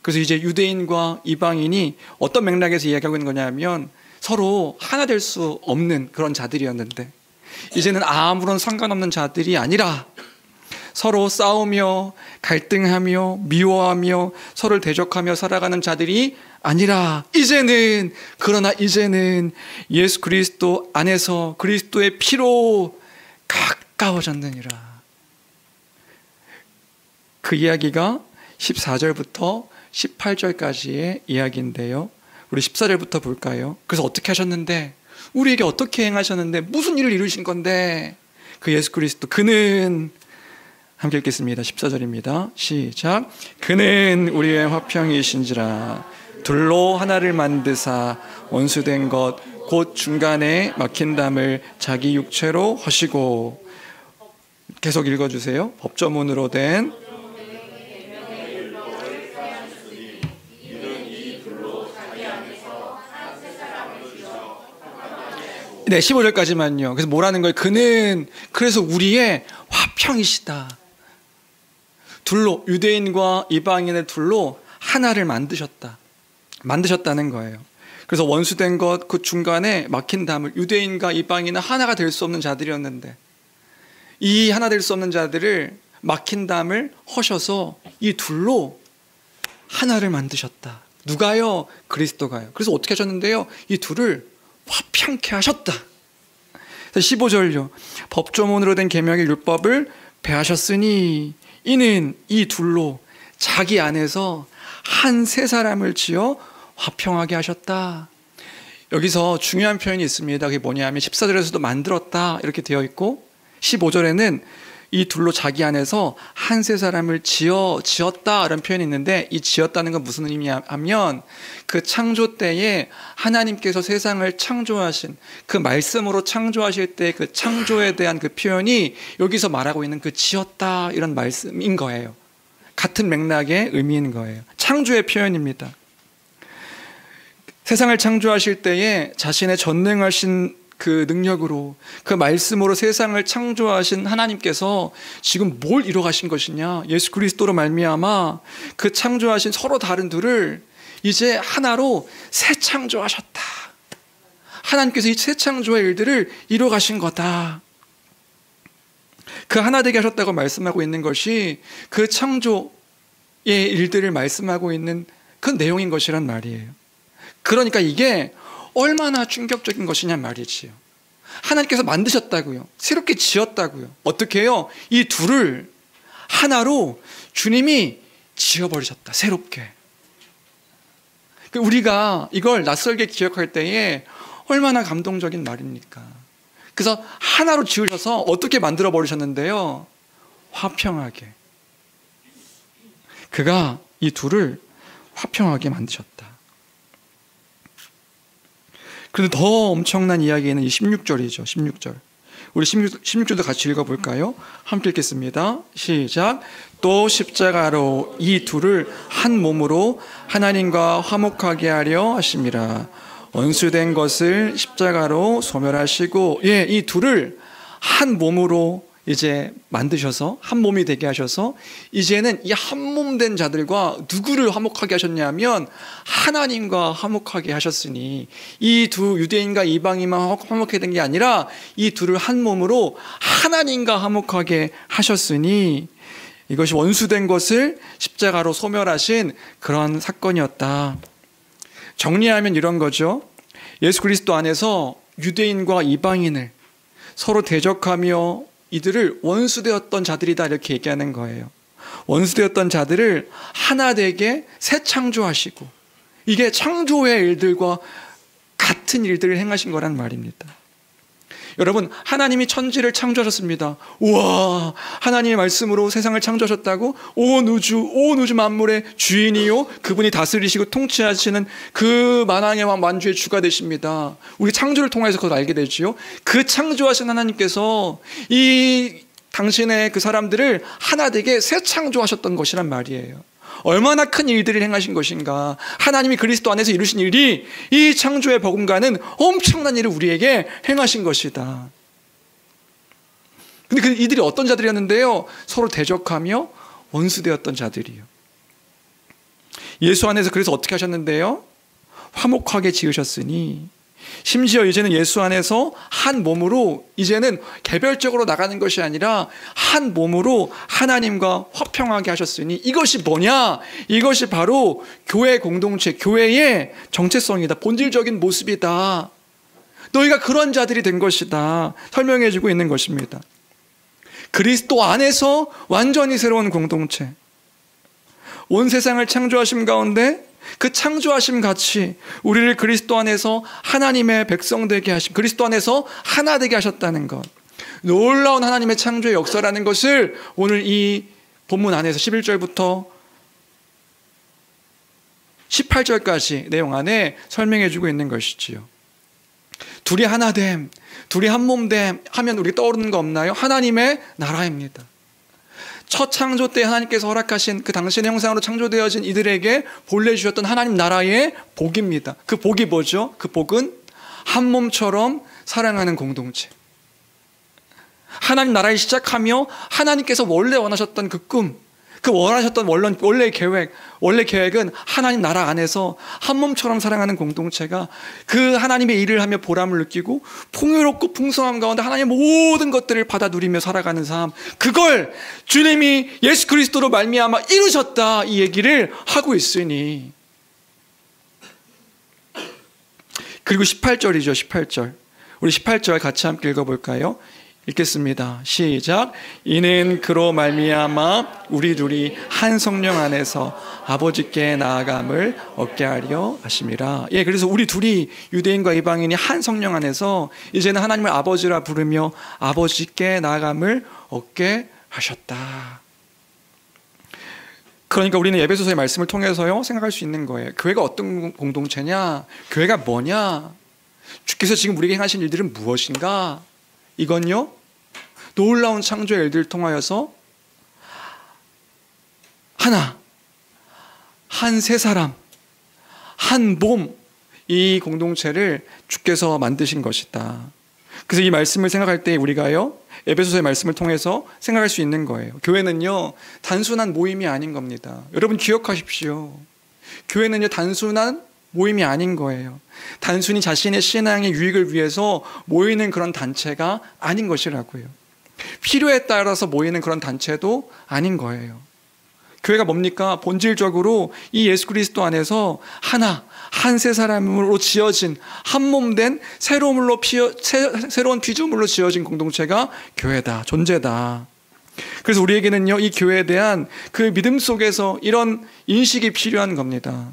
그래서 이제 유대인과 이방인이 어떤 맥락에서 이야기하고 있는 거냐면 서로 하나 될 수 없는 그런 자들이었는데, 이제는 아무런 상관없는 자들이 아니라 서로 싸우며 갈등하며 미워하며 서로를 대적하며 살아가는 자들이 아니라, 그러나 이제는 예수 그리스도 안에서 그리스도의 피로 가까워졌느니라. 그 이야기가 14절부터 18절까지의 이야기인데요, 우리 14절부터 볼까요? 그래서 어떻게 하셨는데, 우리에게 어떻게 행하셨는데, 무슨 일을 이루신 건데, 그 예수 그리스도, 그는, 함께 읽겠습니다. 14절입니다. 시작. 그는 우리의 화평이신지라 둘로 하나를 만드사 원수된 것 곧 중간에 막힌 담을 자기 육체로 허시고. 계속 읽어주세요. 법조문으로 된 네, 15절까지만요. 그래서 뭐라는 거예요? 그는 그래서 우리의 화평이시다. 둘로, 유대인과 이방인의 둘로 하나를 만드셨다는 거예요. 그래서 원수된 것 그 중간에 막힌 담을, 유대인과 이방인은 하나가 될 수 없는 자들이었는데 이 하나 될 수 없는 자들을 막힌 담을 허셔서 이 둘로 하나를 만드셨다. 누가요? 그리스도가요. 그래서 어떻게 하셨는데요? 이 둘을 화평케 하셨다. 15절요. 법조문으로 된 계명의 율법을 배하셨으니 이는 이 둘로 자기 안에서 한 세 사람을 지어 화평하게 하셨다. 여기서 중요한 표현이 있습니다. 그게 뭐냐면 14절에서도 만들었다 이렇게 되어 있고, 15절에는 이 둘로 자기 안에서 한 세 사람을 지었다 이런 표현이 있는데, 이 지었다는 건 무슨 의미냐면 그 창조 때에 하나님께서 세상을 창조하신 그 말씀으로 창조하실 때 그 창조에 대한 그 표현이 여기서 말하고 있는 그 지었다 이런 말씀인 거예요. 같은 맥락의 의미인 거예요. 창조의 표현입니다. 세상을 창조하실 때에 자신의 전능하신 그 능력으로, 그 말씀으로 세상을 창조하신 하나님께서 지금 뭘 이뤄가신 것이냐, 예수 그리스도로 말미암아 그 창조하신 서로 다른 둘을 이제 하나로 새 창조하셨다. 하나님께서 이 새 창조의 일들을 이뤄가신 거다. 그 하나 되게 하셨다고 말씀하고 있는 것이 그 창조의 일들을 말씀하고 있는 그 내용인 것이란 말이에요. 그러니까 이게 얼마나 충격적인 것이냐 말이지요. 하나님께서 만드셨다고요. 새롭게 지었다고요. 어떻게 해요? 이 둘을 하나로 주님이 지어버리셨다. 새롭게. 우리가 이걸 낯설게 기억할 때에 얼마나 감동적인 말입니까? 그래서 하나로 지으셔서 어떻게 만들어 버리셨는데요? 화평하게. 그가 이 둘을 화평하게 만드셨다. 그런데 더 엄청난 이야기는 이 16절이죠. 16절. 우리 16절도 같이 읽어볼까요? 함께 읽겠습니다. 시작. 또 십자가로 이 둘을 한 몸으로 하나님과 화목하게 하려 하심이라. 원수된 것을 십자가로 소멸하시고, 이 둘을 한 몸으로 이제 만드셔서 한 몸이 되게 하셔서 이제는 이 한 몸 된 자들과 누구를 화목하게 하셨냐면 하나님과 화목하게 하셨으니, 이 두 유대인과 이방인만 화목하게 된 게 아니라 이 둘을 한 몸으로 하나님과 화목하게 하셨으니, 이것이 원수된 것을 십자가로 소멸하신 그런 사건이었다. 정리하면 이런 거죠. 예수 그리스도 안에서 유대인과 이방인을 서로 대적하며 이들을 원수되었던 자들이다 이렇게 얘기하는 거예요. 원수되었던 자들을 하나 되게 새 창조하시고, 이게 창조의 일들과 같은 일들을 행하신 거란 말입니다. 여러분, 하나님이 천지를 창조하셨습니다. 우와, 하나님의 말씀으로 세상을 창조하셨다고? 온 우주 만물의 주인이요, 그분이 다스리시고 통치하시는 그 만왕의 왕 만주의 주가 되십니다. 우리 창조를 통해서 그걸 알게 되지요. 그 창조하신 하나님께서 이 당신의 그 사람들을 하나 되게 새 창조하셨던 것이란 말이에요. 얼마나 큰 일들을 행하신 것인가. 하나님이 그리스도 안에서 이루신 일이 이 창조의 복음과는 엄청난 일을 우리에게 행하신 것이다. 근데 이들이 어떤 자들이었는데요? 서로 대적하며 원수되었던 자들이요. 예수 안에서 그래서 어떻게 하셨는데요? 화목하게 지으셨으니, 심지어 이제는 예수 안에서 한 몸으로 이제는 개별적으로 나가는 것이 아니라 한 몸으로 하나님과 화평하게 하셨으니, 이것이 뭐냐? 이것이 바로 교회 공동체, 교회의 정체성이다. 본질적인 모습이다. 너희가 그런 자들이 된 것이다. 설명해 주고 있는 것입니다. 그리스도 안에서 완전히 새로운 공동체, 온 세상을 창조하심 가운데 그 창조하심 같이 우리를 그리스도 안에서 하나님의 백성 되게 하심, 그리스도 안에서 하나 되게 하셨다는 것, 놀라운 하나님의 창조의 역사라는 것을 오늘 이 본문 안에서 11절부터 18절까지 내용 안에 설명해 주고 있는 것이지요. 둘이 하나됨, 둘이 한 몸됨 하면 우리 떠오르는 거 없나요? 하나님의 나라입니다. 첫 창조 때 하나님께서 허락하신 그 당신의 형상으로 창조되어진 이들에게 본래 주셨던 하나님 나라의 복입니다. 그 복이 뭐죠? 그 복은 한 몸처럼 사랑하는 공동체. 하나님 나라를 시작하며 하나님께서 원래 원하셨던 그 꿈, 그 원하셨던 원래 계획은 하나님 나라 안에서 한 몸처럼 사랑하는 공동체가 그 하나님의 일을 하며 보람을 느끼고 풍요롭고 풍성함 가운데 하나님의 모든 것들을 받아 누리며 살아가는 삶, 그걸 주님이 예수 그리스도로 말미암아 이루셨다, 이 얘기를 하고 있으니. 그리고 18절이죠. 18절, 우리 18절 같이 함께 읽어볼까요? 읽겠습니다. 시작. 이는 그로 말미암아 우리 둘이 한 성령 안에서 아버지께 나아감을 얻게 하려 하심이라. 예, 그래서 우리 둘이, 유대인과 이방인이 한 성령 안에서 이제는 하나님을 아버지라 부르며 아버지께 나아감을 얻게 하셨다. 그러니까 우리는 에베소서의 말씀을 통해서요 생각할 수 있는 거예요. 교회가 어떤 공동체냐? 교회가 뭐냐? 주께서 지금 우리에게 행하신 일들은 무엇인가? 이건요, 놀라운 창조의 일들을 통하여서 하나, 한 세 사람, 한 몸, 이 공동체를 주께서 만드신 것이다. 그래서 이 말씀을 생각할 때 우리가요, 에베소서의 말씀을 통해서 생각할 수 있는 거예요. 교회는요, 단순한 모임이 아닌 겁니다. 여러분 기억하십시오. 교회는요, 단순한 모임이 아닌 거예요. 단순히 자신의 신앙의 유익을 위해서 모이는 그런 단체가 아닌 것이라고요. 필요에 따라서 모이는 그런 단체도 아닌 거예요. 교회가 뭡니까? 본질적으로 이 예수 그리스도 안에서 하나, 한 세 사람으로 지어진 한 몸된 새로운 피조물로 지어진 공동체가 교회다, 존재다. 그래서 우리에게는요, 이 교회에 대한 그 믿음 속에서 이런 인식이 필요한 겁니다.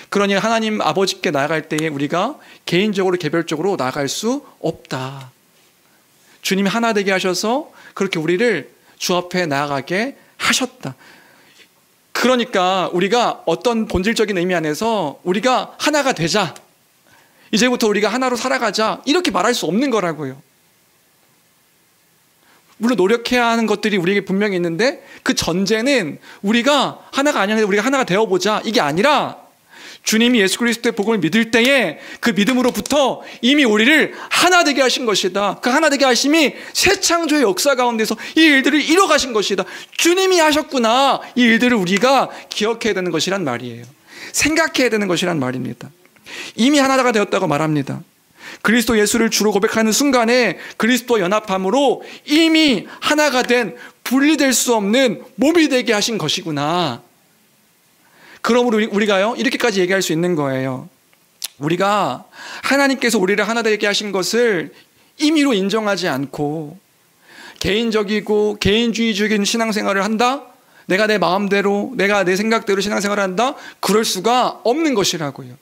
그러니 하나님 아버지께 나아갈 때에 우리가 개인적으로 개별적으로 나아갈 수 없다. 주님이 하나 되게 하셔서 그렇게 우리를 주 앞에 나아가게 하셨다. 그러니까 우리가 어떤 본질적인 의미 안에서 우리가 하나가 되자, 이제부터 우리가 하나로 살아가자, 이렇게 말할 수 없는 거라고요. 물론 노력해야 하는 것들이 우리에게 분명히 있는데 그 전제는 우리가 하나가 아니라 우리가 하나가 되어보자, 이게 아니라 주님이 예수 그리스도의 복음을 믿을 때에 그 믿음으로부터 이미 우리를 하나 되게 하신 것이다. 그 하나 되게 하심이 새 창조의 역사 가운데서 이 일들을 이뤄가신 것이다. 주님이 하셨구나. 이 일들을 우리가 기억해야 되는 것이란 말이에요. 생각해야 되는 것이란 말입니다. 이미 하나가 되었다고 말합니다. 그리스도 예수를 주로 고백하는 순간에 그리스도와 연합함으로 이미 하나가 된, 분리될 수 없는 몸이 되게 하신 것이구나. 그러므로 우리가요, 이렇게까지 얘기할 수 있는 거예요. 우리가 하나님께서 우리를 하나 되게 하신 것을 임의로 인정하지 않고 개인적이고 개인주의적인 신앙생활을 한다? 내가 내 마음대로, 내가 내 생각대로 신앙생활을 한다? 그럴 수가 없는 것이라고요.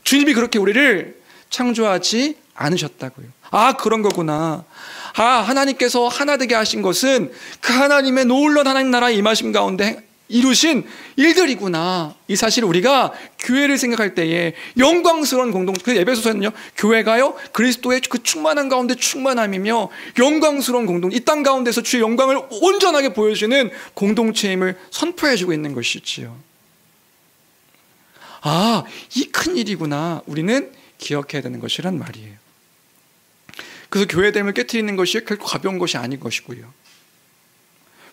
주님이 그렇게 우리를 창조하지 않으셨다고요. 아, 그런 거구나. 아, 하나님께서 하나 되게 하신 것은 그 하나님의 놀라운 하나님 나라의 임하심 가운데 이루신 일들이구나. 이 사실을 우리가 교회를 생각할 때에 영광스러운 공동체, 그 에베소서는요, 교회가요 그리스도의 그 충만한 가운데 충만함이며 영광스러운 공동체, 이 땅 가운데서 주의 영광을 온전하게 보여주는 공동체임을 선포해주고 있는 것이지요. 아, 이 큰 일이구나. 우리는 기억해야 되는 것이란 말이에요. 그래서 교회됨을 깨트리는 것이 결코 가벼운 것이 아닌 것이고요.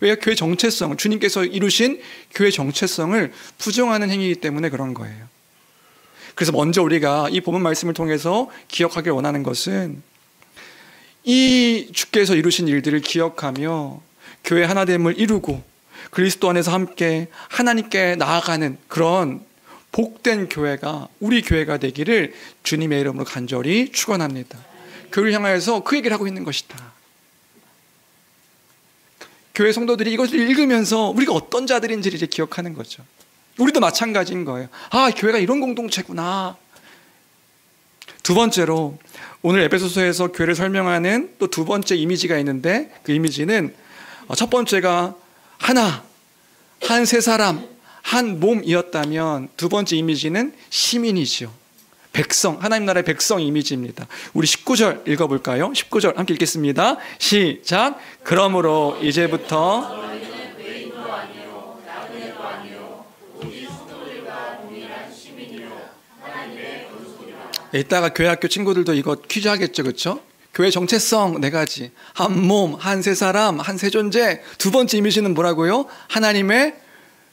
왜? 교회 정체성, 주님께서 이루신 교회 정체성을 부정하는 행위이기 때문에 그런 거예요. 그래서 먼저 우리가 이 본문 말씀을 통해서 기억하길 원하는 것은 이 주께서 이루신 일들을 기억하며 교회 하나됨을 이루고 그리스도 안에서 함께 하나님께 나아가는 그런 복된 교회가 우리 교회가 되기를 주님의 이름으로 간절히 축원합니다. 교회를 향하여서 그 얘기를 하고 있는 것이다. 교회 성도들이 이것을 읽으면서 우리가 어떤 자들인지를 이제 기억하는 거죠. 우리도 마찬가지인 거예요. 아, 교회가 이런 공동체구나. 두 번째로 오늘 에베소서에서 교회를 설명하는 또 두 번째 이미지가 있는데 그 이미지는 첫 번째가 하나, 한 세 사람, 한 몸이었다면 두 번째 이미지는 시민이죠. 백성, 하나님 나라의 백성 이미지입니다. 우리 19절 읽어볼까요? 19절 함께 읽겠습니다. 시작. 그러므로 이제부터 이따가 교회 학교 친구들도 이거 퀴즈 하겠죠, 그렇죠? 교회 정체성 네 가지, 한 몸, 한 세 사람, 한 세 존재. 두 번째 이미지는 뭐라고요? 하나님의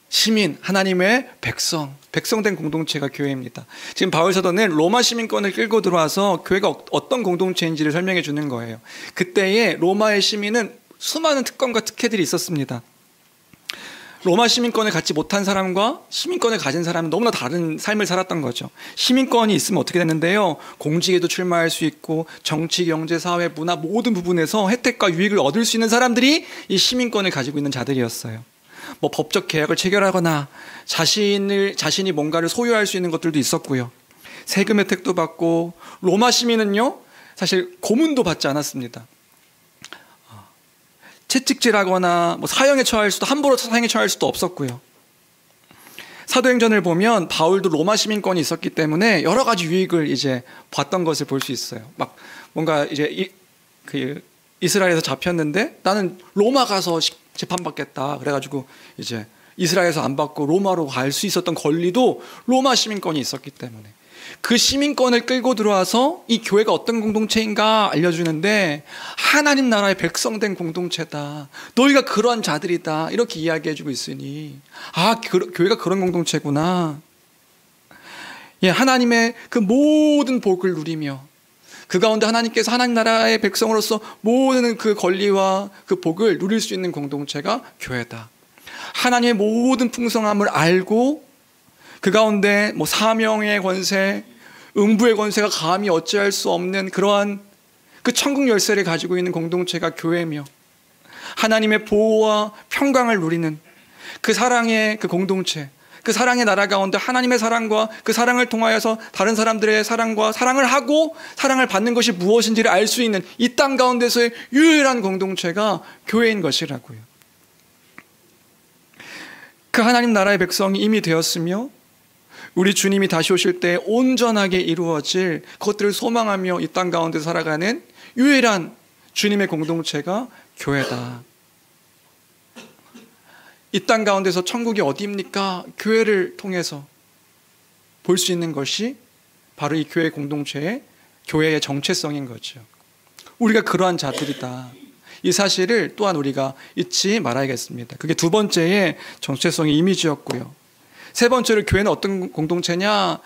시민, 하나님의 백성, 백성된 공동체가 교회입니다. 지금 바울 사도는 로마 시민권을 끌고 들어와서 교회가 어떤 공동체인지를 설명해 주는 거예요. 그때의 로마의 시민은 수많은 특권과 특혜들이 있었습니다. 로마 시민권을 갖지 못한 사람과 시민권을 가진 사람은 너무나 다른 삶을 살았던 거죠. 시민권이 있으면 어떻게 됐는데요, 공직에도 출마할 수 있고 정치, 경제, 사회, 문화 모든 부분에서 혜택과 유익을 얻을 수 있는 사람들이 이 시민권을 가지고 있는 자들이었어요. 뭐 법적 계약을 체결하거나 자신이 뭔가를 소유할 수 있는 것들도 있었고요. 세금 혜택도 받고, 로마 시민은요 사실 고문도 받지 않았습니다. 채찍질하거나 뭐 사형에 처할 수도, 함부로 사형에 처할 수도 없었고요. 사도행전을 보면 바울도 로마 시민권이 있었기 때문에 여러 가지 유익을 이제 봤던 것을 볼 수 있어요. 막 뭔가 이제 이스라엘에서 잡혔는데 나는 로마 가서 재판받겠다. 그래가지고 이제 이스라엘에서 안 받고 로마로 갈 수 있었던 권리도 로마 시민권이 있었기 때문에 그 시민권을 끌고 들어와서 이 교회가 어떤 공동체인가 알려주는데 하나님 나라의 백성된 공동체다. 너희가 그러한 자들이다. 이렇게 이야기해주고 있으니 아, 교회가 그런 공동체구나. 예, 하나님의 그 모든 복을 누리며 그 가운데 하나님께서 하나님 나라의 백성으로서 모든 그 권리와 그 복을 누릴 수 있는 공동체가 교회다. 하나님의 모든 풍성함을 알고 그 가운데 뭐 사명의 권세, 음부의 권세가 감히 어찌할 수 없는 그러한 그 천국 열쇠를 가지고 있는 공동체가 교회며 하나님의 보호와 평강을 누리는 그 사랑의 그 공동체, 그 사랑의 나라 가운데 하나님의 사랑과 그 사랑을 통하여서 다른 사람들의 사랑과 사랑을 하고 사랑을 받는 것이 무엇인지를 알 수 있는 이 땅 가운데서의 유일한 공동체가 교회인 것이라고요. 그 하나님 나라의 백성이 이미 되었으며 우리 주님이 다시 오실 때 온전하게 이루어질 그것들을 소망하며 이 땅 가운데 살아가는 유일한 주님의 공동체가 교회다. 이 땅 가운데서 천국이 어디입니까? 교회를 통해서 볼 수 있는 것이 바로 이 교회 공동체의 교회의 정체성인 거죠. 우리가 그러한 자들이다. 이 사실을 또한 우리가 잊지 말아야겠습니다. 그게 두 번째의 정체성의 이미지였고요. 세 번째로 교회는 어떤 공동체냐?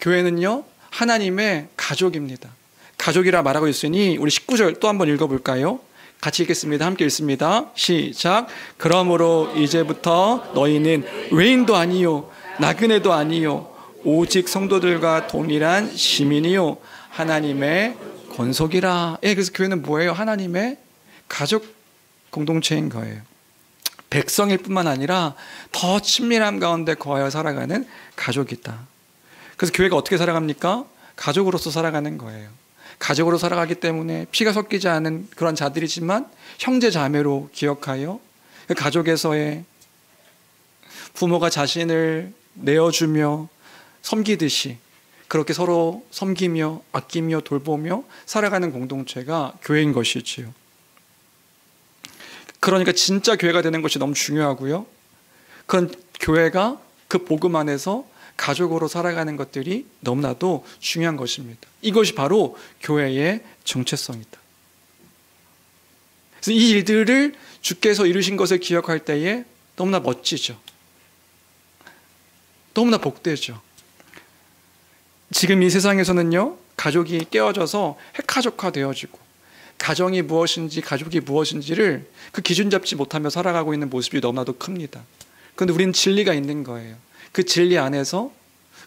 교회는요 하나님의 가족입니다. 가족이라 말하고 있으니 우리 19절 또 한번 읽어볼까요? 같이 읽겠습니다. 함께 읽습니다. 시작. 그러므로 이제부터 너희는 외인도 아니요 나그네도 아니요 오직 성도들과 동일한 시민이요 하나님의 권속이라. 예, 그래서 교회는 뭐예요? 하나님의 가족 공동체인 거예요. 백성일 뿐만 아니라 더 친밀함 가운데 거하여 살아가는 가족이다. 그래서 교회가 어떻게 살아갑니까? 가족으로서 살아가는 거예요. 가족으로 살아가기 때문에 피가 섞이지 않은 그런 자들이지만 형제 자매로 기억하여 그 가족에서의 부모가 자신을 내어주며 섬기듯이 그렇게 서로 섬기며 아끼며 돌보며 살아가는 공동체가 교회인 것이지요. 그러니까 진짜 교회가 되는 것이 너무 중요하고요. 그런 교회가 그 복음 안에서 가족으로 살아가는 것들이 너무나도 중요한 것입니다. 이것이 바로 교회의 정체성이다. 그래서 이 일들을 주께서 이루신 것을 기억할 때에 너무나 멋지죠. 너무나 복되죠. 지금 이 세상에서는요, 가족이 깨어져서 핵가족화 되어지고 가정이 무엇인지 가족이 무엇인지를 그 기준 잡지 못하며 살아가고 있는 모습이 너무나도 큽니다. 그런데 우리는 진리가 있는 거예요. 그 진리 안에서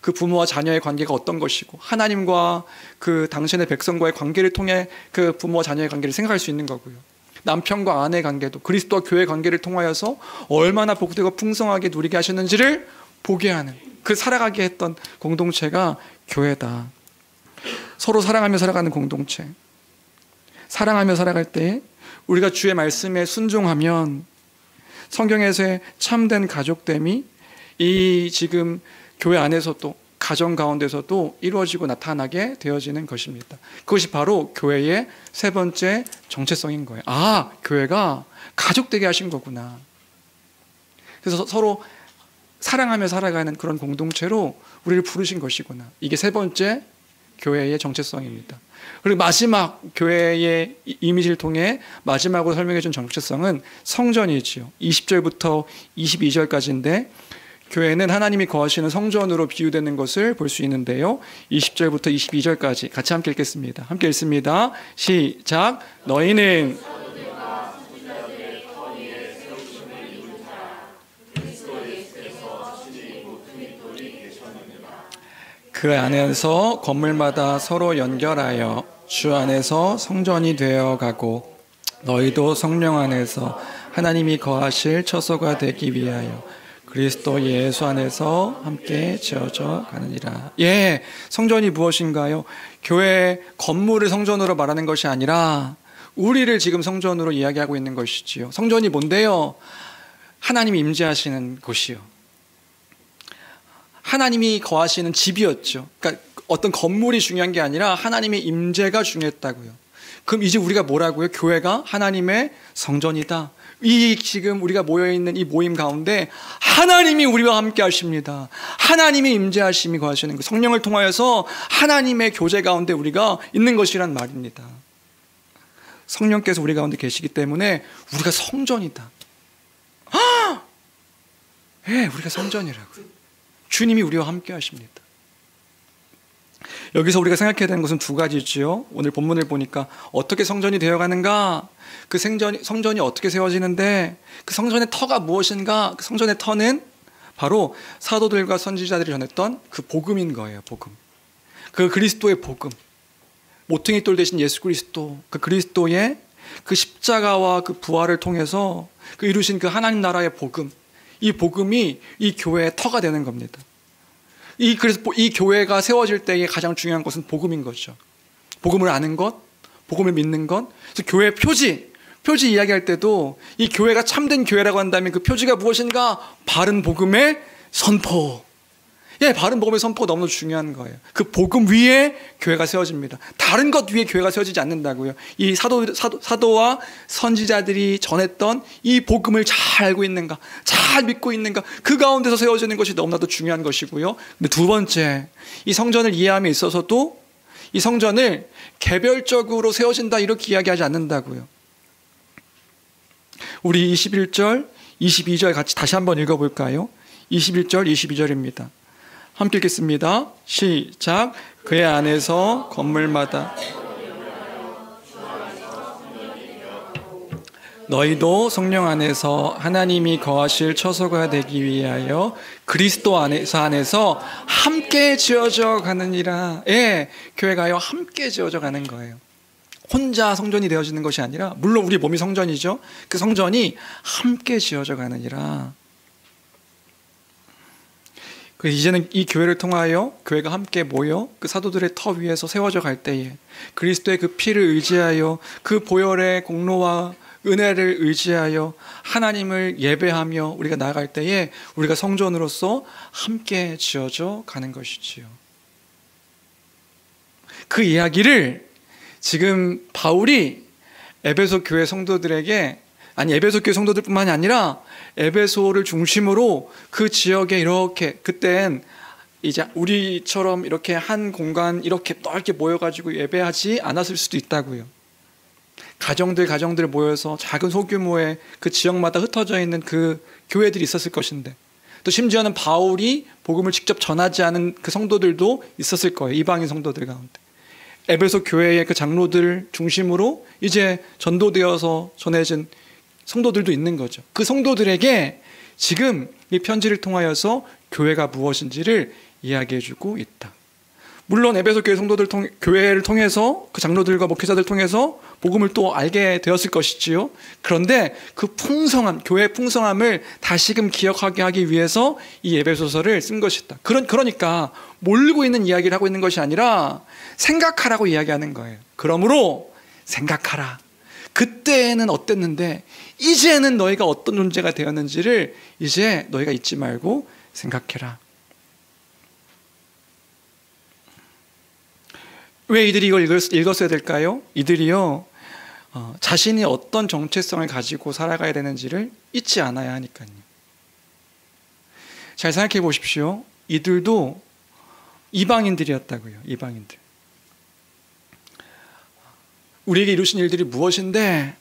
그 부모와 자녀의 관계가 어떤 것이고 하나님과 그 당신의 백성과의 관계를 통해 그 부모와 자녀의 관계를 생각할 수 있는 거고요. 남편과 아내의 관계도 그리스도와 교회의 관계를 통하여서 얼마나 복되고 풍성하게 누리게 하셨는지를 보게 하는, 그 살아가게 했던 공동체가 교회다. 서로 사랑하며 살아가는 공동체. 사랑하며 살아갈 때 우리가 주의 말씀에 순종하면 성경에서의 참된 가족됨이 이 지금 교회 안에서도 가정 가운데서도 이루어지고 나타나게 되어지는 것입니다. 그것이 바로 교회의 세 번째 정체성인 거예요. 아, 교회가 가족되게 하신 거구나. 그래서 서로 사랑하며 살아가는 그런 공동체로 우리를 부르신 것이구나. 이게 세 번째 교회의 정체성입니다. 그리고 마지막 교회의 이미지를 통해 마지막으로 설명해 준 정체성은 성전이지요. 20절부터 22절까지인데 교회는 하나님이 거하시는 성전으로 비유되는 것을 볼 수 있는데요. 20절부터 22절까지 같이 함께 읽겠습니다. 함께 읽습니다. 시작. 너희는 그 안에서 건물마다 서로 연결하여 주 안에서 성전이 되어가고 너희도 성령 안에서 하나님이 거하실 처소가 되기 위하여 그리스도 예수 안에서 함께 지어져 가느니라. 예, 성전이 무엇인가요? 교회 건물을 성전으로 말하는 것이 아니라 우리를 지금 성전으로 이야기하고 있는 것이지요. 성전이 뭔데요? 하나님이 임재하시는 곳이요. 하나님이 거하시는 집이었죠. 그러니까 어떤 건물이 중요한 게 아니라 하나님의 임재가 중요했다고요. 그럼 이제 우리가 뭐라고요? 교회가 하나님의 성전이다. 이 지금 우리가 모여있는 이 모임 가운데 하나님이 우리와 함께 하십니다. 하나님의 임재하심이 거하시는 것, 성령을 통하여서 하나님의 교제 가운데 우리가 있는 것이란 말입니다. 성령께서 우리 가운데 계시기 때문에 우리가 성전이다. 예, 우리가 성전이라고요. 주님이 우리와 함께 하십니다. 여기서 우리가 생각해야 되는 것은 두 가지지요. 오늘 본문을 보니까 어떻게 성전이 되어가는가, 그 성전이 어떻게 세워지는데 그 성전의 터가 무엇인가. 그 성전의 터는 바로 사도들과 선지자들이 전했던 그 복음인 거예요. 복음. 그 그리스도의 복음, 모퉁이 돌 대신 예수 그리스도, 그 그리스도의 그 십자가와 그 부활을 통해서 그 이루신 그 하나님 나라의 복음, 이 복음이 이 교회의 터가 되는 겁니다. 그래서 이 교회가 세워질 때의 가장 중요한 것은 복음인 거죠. 복음을 아는 것, 복음을 믿는 것. 그래서 교회 표지 이야기할 때도 이 교회가 참된 교회라고 한다면 그 표지가 무엇인가? 바른 복음의 선포. 예, 바른 복음의 선포가 너무 중요한 거예요. 그 복음 위에 교회가 세워집니다. 다른 것 위에 교회가 세워지지 않는다고요. 이 사도와 선지자들이 전했던 이 복음을 잘 알고 있는가, 잘 믿고 있는가, 그 가운데서 세워지는 것이 너무나도 중요한 것이고요. 근데 두 번째, 이 성전을 이해함에 있어서도 이 성전을 개별적으로 세워진다 이렇게 이야기하지 않는다고요. 우리 21절, 22절 같이 다시 한번 읽어볼까요? 21절, 22절입니다. 함께 읽겠습니다. 시작. 그의 안에서 건물마다 너희도 성령 안에서 하나님이 거하실 처소가 되기 위하여 그리스도 안에서 함께 지어져 가느니라. 예, 교회가요 함께 지어져 가는 거예요. 혼자 성전이 되어지는 것이 아니라, 물론 우리 몸이 성전이죠. 그 성전이 함께 지어져 가느니라. 이제는 이 교회를 통하여 교회가 함께 모여 그 사도들의 터 위에서 세워져 갈 때에 그리스도의 그 피를 의지하여 그 보혈의 공로와 은혜를 의지하여 하나님을 예배하며 우리가 나아갈 때에 우리가 성전으로서 함께 지어져 가는 것이지요. 그 이야기를 지금 바울이 에베소 교회 성도들에게, 아니 에베소 교회 성도들뿐만이 아니라 에베소를 중심으로 그 지역에 이렇게, 그땐 이제 우리처럼 이렇게 한 공간 이렇게 넓게 모여가지고 예배하지 않았을 수도 있다고요. 가정들 모여서 작은 소규모의 그 지역마다 흩어져 있는 그 교회들이 있었을 것인데, 또 심지어는 바울이 복음을 직접 전하지 않은 그 성도들도 있었을 거예요. 이방인 성도들 가운데. 에베소 교회의 그 장로들 중심으로 이제 전도되어서 전해진 성도들도 있는 거죠. 그 성도들에게 지금 이 편지를 통하여서 교회가 무엇인지를 이야기해주고 있다. 물론 에베소 교회 교회를 통해서 그 장로들과 목회자들 통해서 복음을 또 알게 되었을 것이지요. 그런데 그 풍성함, 교회의 풍성함을 다시금 기억하게 하기 위해서 이 에베소서를 쓴 것이다. 그러니까 모르고 있는 이야기를 하고 있는 것이 아니라 생각하라고 이야기하는 거예요. 그러므로 생각하라. 그때는 어땠는데 이제는 너희가 어떤 존재가 되었는지를 이제 너희가 잊지 말고 생각해라. 왜 이들이 이걸 읽었어야 될까요? 이들이요, 자신이 어떤 정체성을 가지고 살아가야 되는지를 잊지 않아야 하니까요. 잘 생각해 보십시오. 이들도 이방인들이었다고요. 이방인들. 우리에게 이루신 일들이 무엇인데,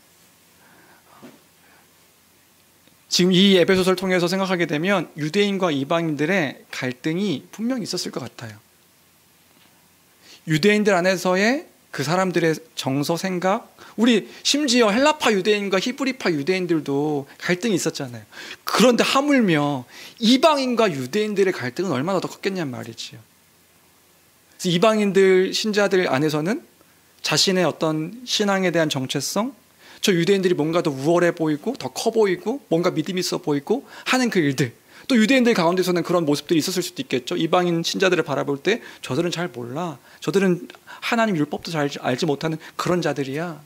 지금 이 에베소서를 통해서 생각하게 되면 유대인과 이방인들의 갈등이 분명히 있었을 것 같아요. 유대인들 안에서의 그 사람들의 정서, 생각, 우리 심지어 헬라파 유대인과 히브리파 유대인들도 갈등이 있었잖아요. 그런데 하물며 이방인과 유대인들의 갈등은 얼마나 더 컸겠냔 말이지요. 그래서 이방인들, 신자들 안에서는 자신의 어떤 신앙에 대한 정체성, 저 유대인들이 뭔가 더 우월해 보이고 더 커 보이고 뭔가 믿음 있어 보이고 하는 그 일들, 또 유대인들 가운데서는 그런 모습들이 있었을 수도 있겠죠. 이방인 신자들을 바라볼 때 저들은 잘 몰라, 저들은 하나님 율법도 잘 알지 못하는 그런 자들이야.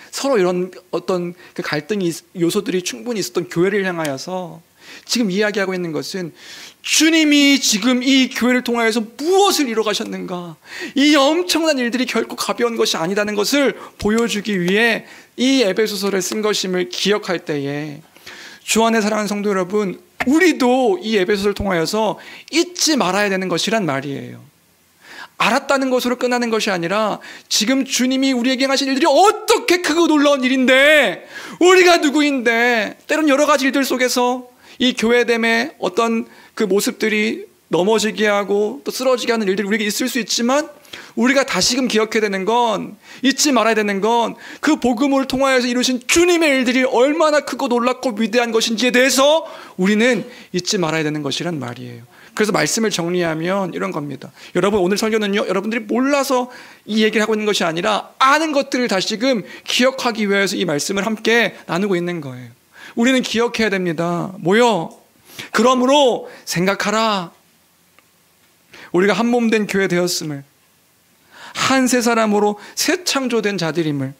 서로 이런 어떤 그 갈등이, 요소들이 충분히 있었던 교회를 향하여서 지금 이야기하고 있는 것은 주님이 지금 이 교회를 통하여서 무엇을 이뤄가셨는가, 이 엄청난 일들이 결코 가벼운 것이 아니다는 것을 보여주기 위해 이 에베소서를 쓴 것임을 기억할 때에, 주 안에 사랑하는 성도 여러분, 우리도 이 에베소서를 통하여서 잊지 말아야 되는 것이란 말이에요. 알았다는 것으로 끝나는 것이 아니라 지금 주님이 우리에게 하신 일들이 어떻게 크고 놀라운 일인데, 우리가 누구인데, 때론 여러 가지 일들 속에서 이 교회됨의 어떤 그 모습들이 넘어지게 하고 또 쓰러지게 하는 일들이 우리에게 있을 수 있지만, 우리가 다시금 기억해야 되는 건, 잊지 말아야 되는 건, 그 복음을 통하여서 이루신 주님의 일들이 얼마나 크고 놀랍고 위대한 것인지에 대해서 우리는 잊지 말아야 되는 것이란 말이에요. 그래서 말씀을 정리하면 이런 겁니다. 여러분, 오늘 설교는요, 여러분들이 몰라서 이 얘기를 하고 있는 것이 아니라 아는 것들을 다시금 기억하기 위해서 이 말씀을 함께 나누고 있는 거예요. 우리는 기억해야 됩니다. 뭐요? 그러므로 생각하라. 우리가 한 몸 된 교회 되었음을, 한 새 사람으로 새 창조된 자들임을,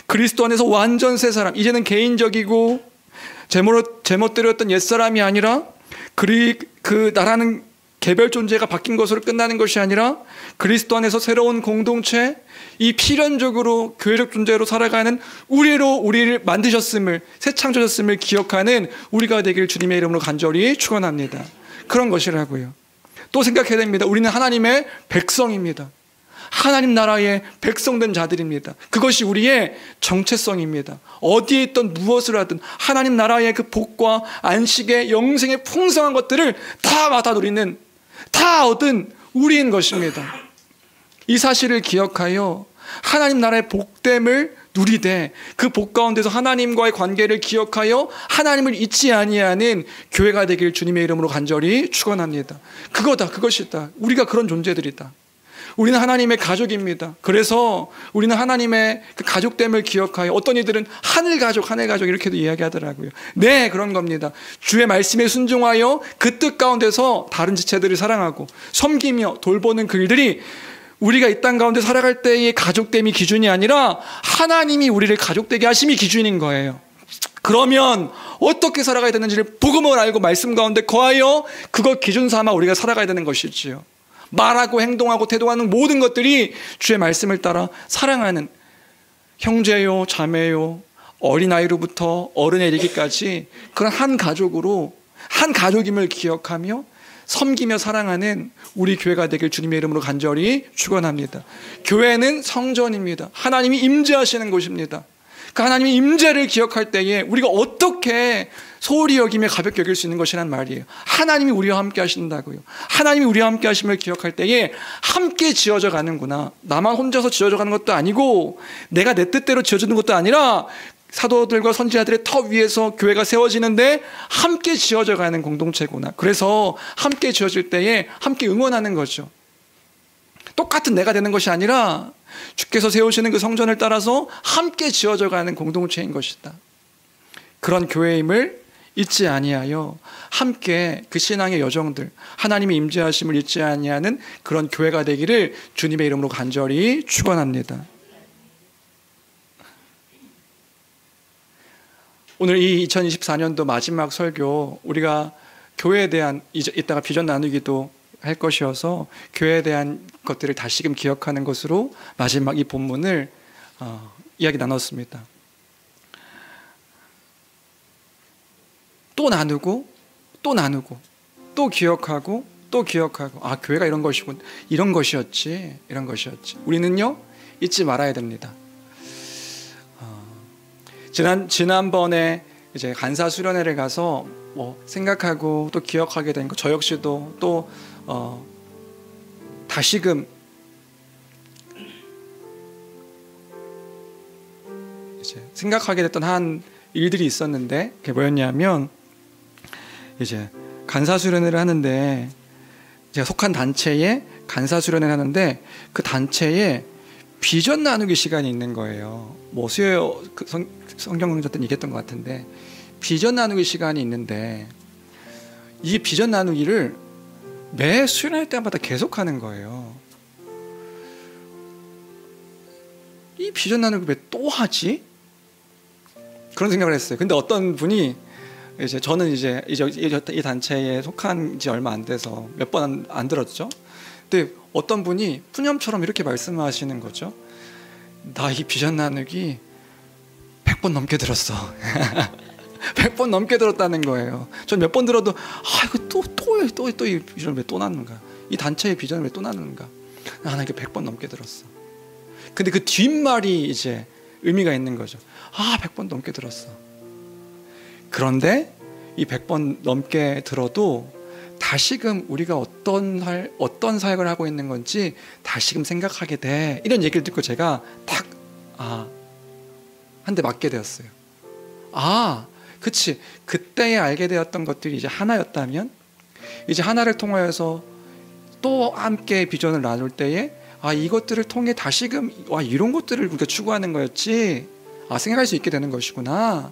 그리스도 안에서 완전 새 사람, 이제는 개인적이고 제멋대로였던 옛사람이 아니라 그 나라는 개별 존재가 바뀐 것으로 끝나는 것이 아니라 그리스도 안에서 새로운 공동체, 이 필연적으로 교회적 존재로 살아가는 우리를 만드셨음을, 새 창조셨음을 기억하는 우리가 되길 주님의 이름으로 간절히 축원합니다. 그런 것이라고요. 또 생각해야 됩니다. 우리는 하나님의 백성입니다. 하나님 나라의 백성된 자들입니다. 그것이 우리의 정체성입니다. 어디에 있던 무엇을 하든 하나님 나라의 그 복과 안식의 영생의 풍성한 것들을 다 받아 누리는, 다 얻은 우리인 것입니다. 이 사실을 기억하여 하나님 나라의 복됨을 누리되 그 복 가운데서 하나님과의 관계를 기억하여 하나님을 잊지 아니하는 교회가 되길 주님의 이름으로 간절히 축원합니다. 그것이다. 우리가 그런 존재들이다. 우리는 하나님의 가족입니다. 그래서 우리는 하나님의 그 가족됨을 기억하여, 어떤 이들은 하늘 가족 이렇게도 이야기하더라고요. 네, 그런 겁니다. 주의 말씀에 순종하여 그 뜻 가운데서 다른 지체들을 사랑하고 섬기며 돌보는 그 일들이 우리가 이 땅 가운데 살아갈 때의 가족됨이 기준이 아니라 하나님이 우리를 가족되게 하심이 기준인 거예요. 그러면 어떻게 살아가야 되는지를 복음을 알고 말씀 가운데 거하여 그것 기준 삼아 우리가 살아가야 되는 것이지요. 말하고 행동하고 태도하는 모든 것들이 주의 말씀을 따라 사랑하는 형제요 자매요 어린아이로부터 어른에 이르기까지 그런 한 가족으로 한 가족임을 기억하며 섬기며 사랑하는 우리 교회가 되길 주님의 이름으로 간절히 축원합니다. 교회는 성전입니다. 하나님이 임재하시는 곳입니다. 그 하나님의 임재를 기억할 때에 우리가 어떻게 소홀히 여기며 가볍게 여길 수 있는 것이란 말이에요. 하나님이 우리와 함께 하신다고요. 하나님이 우리와 함께 하심을 기억할 때에 함께 지어져 가는구나. 나만 혼자서 지어져 가는 것도 아니고 내가 내 뜻대로 지어지는 것도 아니라 사도들과 선지자들의 터 위에서 교회가 세워지는데 함께 지어져 가는 공동체구나. 그래서 함께 지어질 때에 함께 응원하는 거죠. 똑같은 내가 되는 것이 아니라 주께서 세우시는 그 성전을 따라서 함께 지어져 가는 공동체인 것이다. 그런 교회임을 잊지 아니하여 함께 그 신앙의 여정들, 하나님의 임재하심을 잊지 아니하는 그런 교회가 되기를 주님의 이름으로 간절히 축원합니다. 오늘 이 2024년도 마지막 설교, 우리가 교회에 대한 이따가 비전 나누기도 할 것이어서 교회에 대한 것들을 다시금 기억하는 것으로 마지막 이 본문을 이야기 나눴습니다. 또 나누고 또 나누고 또 기억하고 또 기억하고, 아, 교회가 이런 것이군, 이런 것이었지, 이런 것이었지. 우리는요 잊지 말아야 됩니다. 지난번에 이제 간사 수련회를 가서 생각하고 또 기억하게 된 거, 저 역시도 또 다시금 이제 생각하게 됐던 한 일들이 있었는데, 그게 뭐였냐면, 이제 간사 수련회를 하는데, 제가 속한 단체에 간사 수련회를 하는데 그 단체에 비전 나누기 시간이 있는 거예요. 뭐 수요일 성경 강좌 때는 얘기했던 것 같은데, 비전 나누기 시간이 있는데 이 비전 나누기를 매 수련회 때마다 계속하는 거예요. 이 비전 나누기 왜 또 하지? 그런 생각을 했어요. 근데 어떤 분이, 이제 저는 이제 이 단체에 속한 지 얼마 안 돼서 몇 번 안 들었죠. 근데 어떤 분이 푸념처럼 이렇게 말씀하시는 거죠. 나 이 비전 나누기 100번 넘게 들었어. 100번 넘게 들었다는 거예요. 전 몇 번 들어도, 아, 이거 또 이 비전을 왜 또 나누는가? 이 단체의 비전을 왜 또 나누는가? 나 이게 100번 넘게 들었어. 근데 그 뒷말이 이제 의미가 있는 거죠. 아, 100번 넘게 들었어. 그런데 이 100번 넘게 들어도 다시금 우리가 어떤 사역을 하고 있는 건지 다시금 생각하게 돼. 이런 얘기를 듣고 제가 딱, 한 대 맞게 되었어요. 그치. 그때에 알게 되었던 것들이 이제 하나였다면, 이제 하나를 통하여서 또 함께 비전을 나눌 때에, 이것들을 통해 다시금, 이런 것들을 우리가 추구하는 거였지, 생각할 수 있게 되는 것이구나.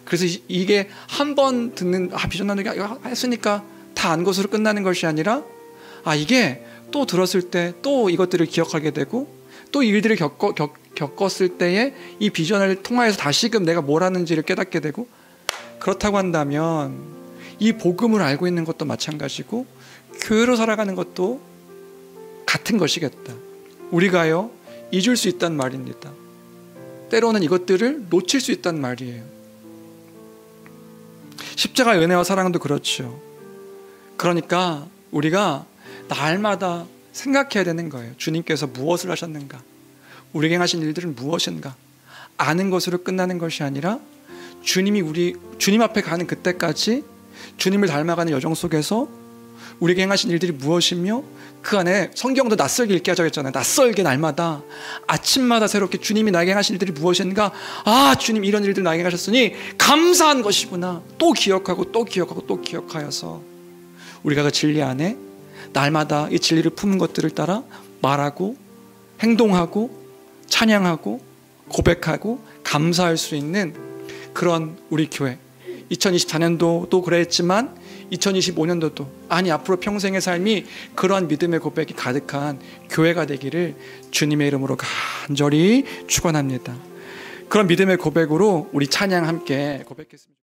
그래서 이게 한 번 듣는, 비전 나누기 했으니까 다 안 것으로 끝나는 것이 아니라, 이게 또 들었을 때 또 이것들을 기억하게 되고, 또 일들을 겪었을 때에 이 비전을 통하여서 다시금 내가 뭘 하는지를 깨닫게 되고, 그렇다고 한다면 이 복음을 알고 있는 것도 마찬가지고 교회로 살아가는 것도 같은 것이겠다. 우리가요 잊을 수 있단 말입니다. 때로는 이것들을 놓칠 수 있단 말이에요. 십자가의 은혜와 사랑도 그렇죠. 그러니까 우리가 날마다 생각해야 되는 거예요. 주님께서 무엇을 하셨는가? 우리에게 하신 일들은 무엇인가? 아는 것으로 끝나는 것이 아니라 주님 앞에 가는 그때까지 주님을 닮아가는 여정 속에서 우리에게 행하신 일들이 무엇이며, 그 안에 성경도 낯설게 읽게 하자고 했잖아요. 낯설게 날마다 아침마다 새롭게 주님이 나에게 행하신 일들이 무엇인가, 주님 이런 일들 나에게 하셨으니 감사한 것이구나. 또 기억하고 또 기억하고 또 기억하여서 우리가 그 진리 안에 날마다 이 진리를 품은 것들을 따라 말하고 행동하고 찬양하고 고백하고 감사할 수 있는 그런 우리 교회, 2024년도도 그랬지만 2025년도도 아니 앞으로 평생의 삶이 그러한 믿음의 고백이 가득한 교회가 되기를 주님의 이름으로 간절히 축원합니다. 그런 믿음의 고백으로 우리 찬양 함께 고백했습니다.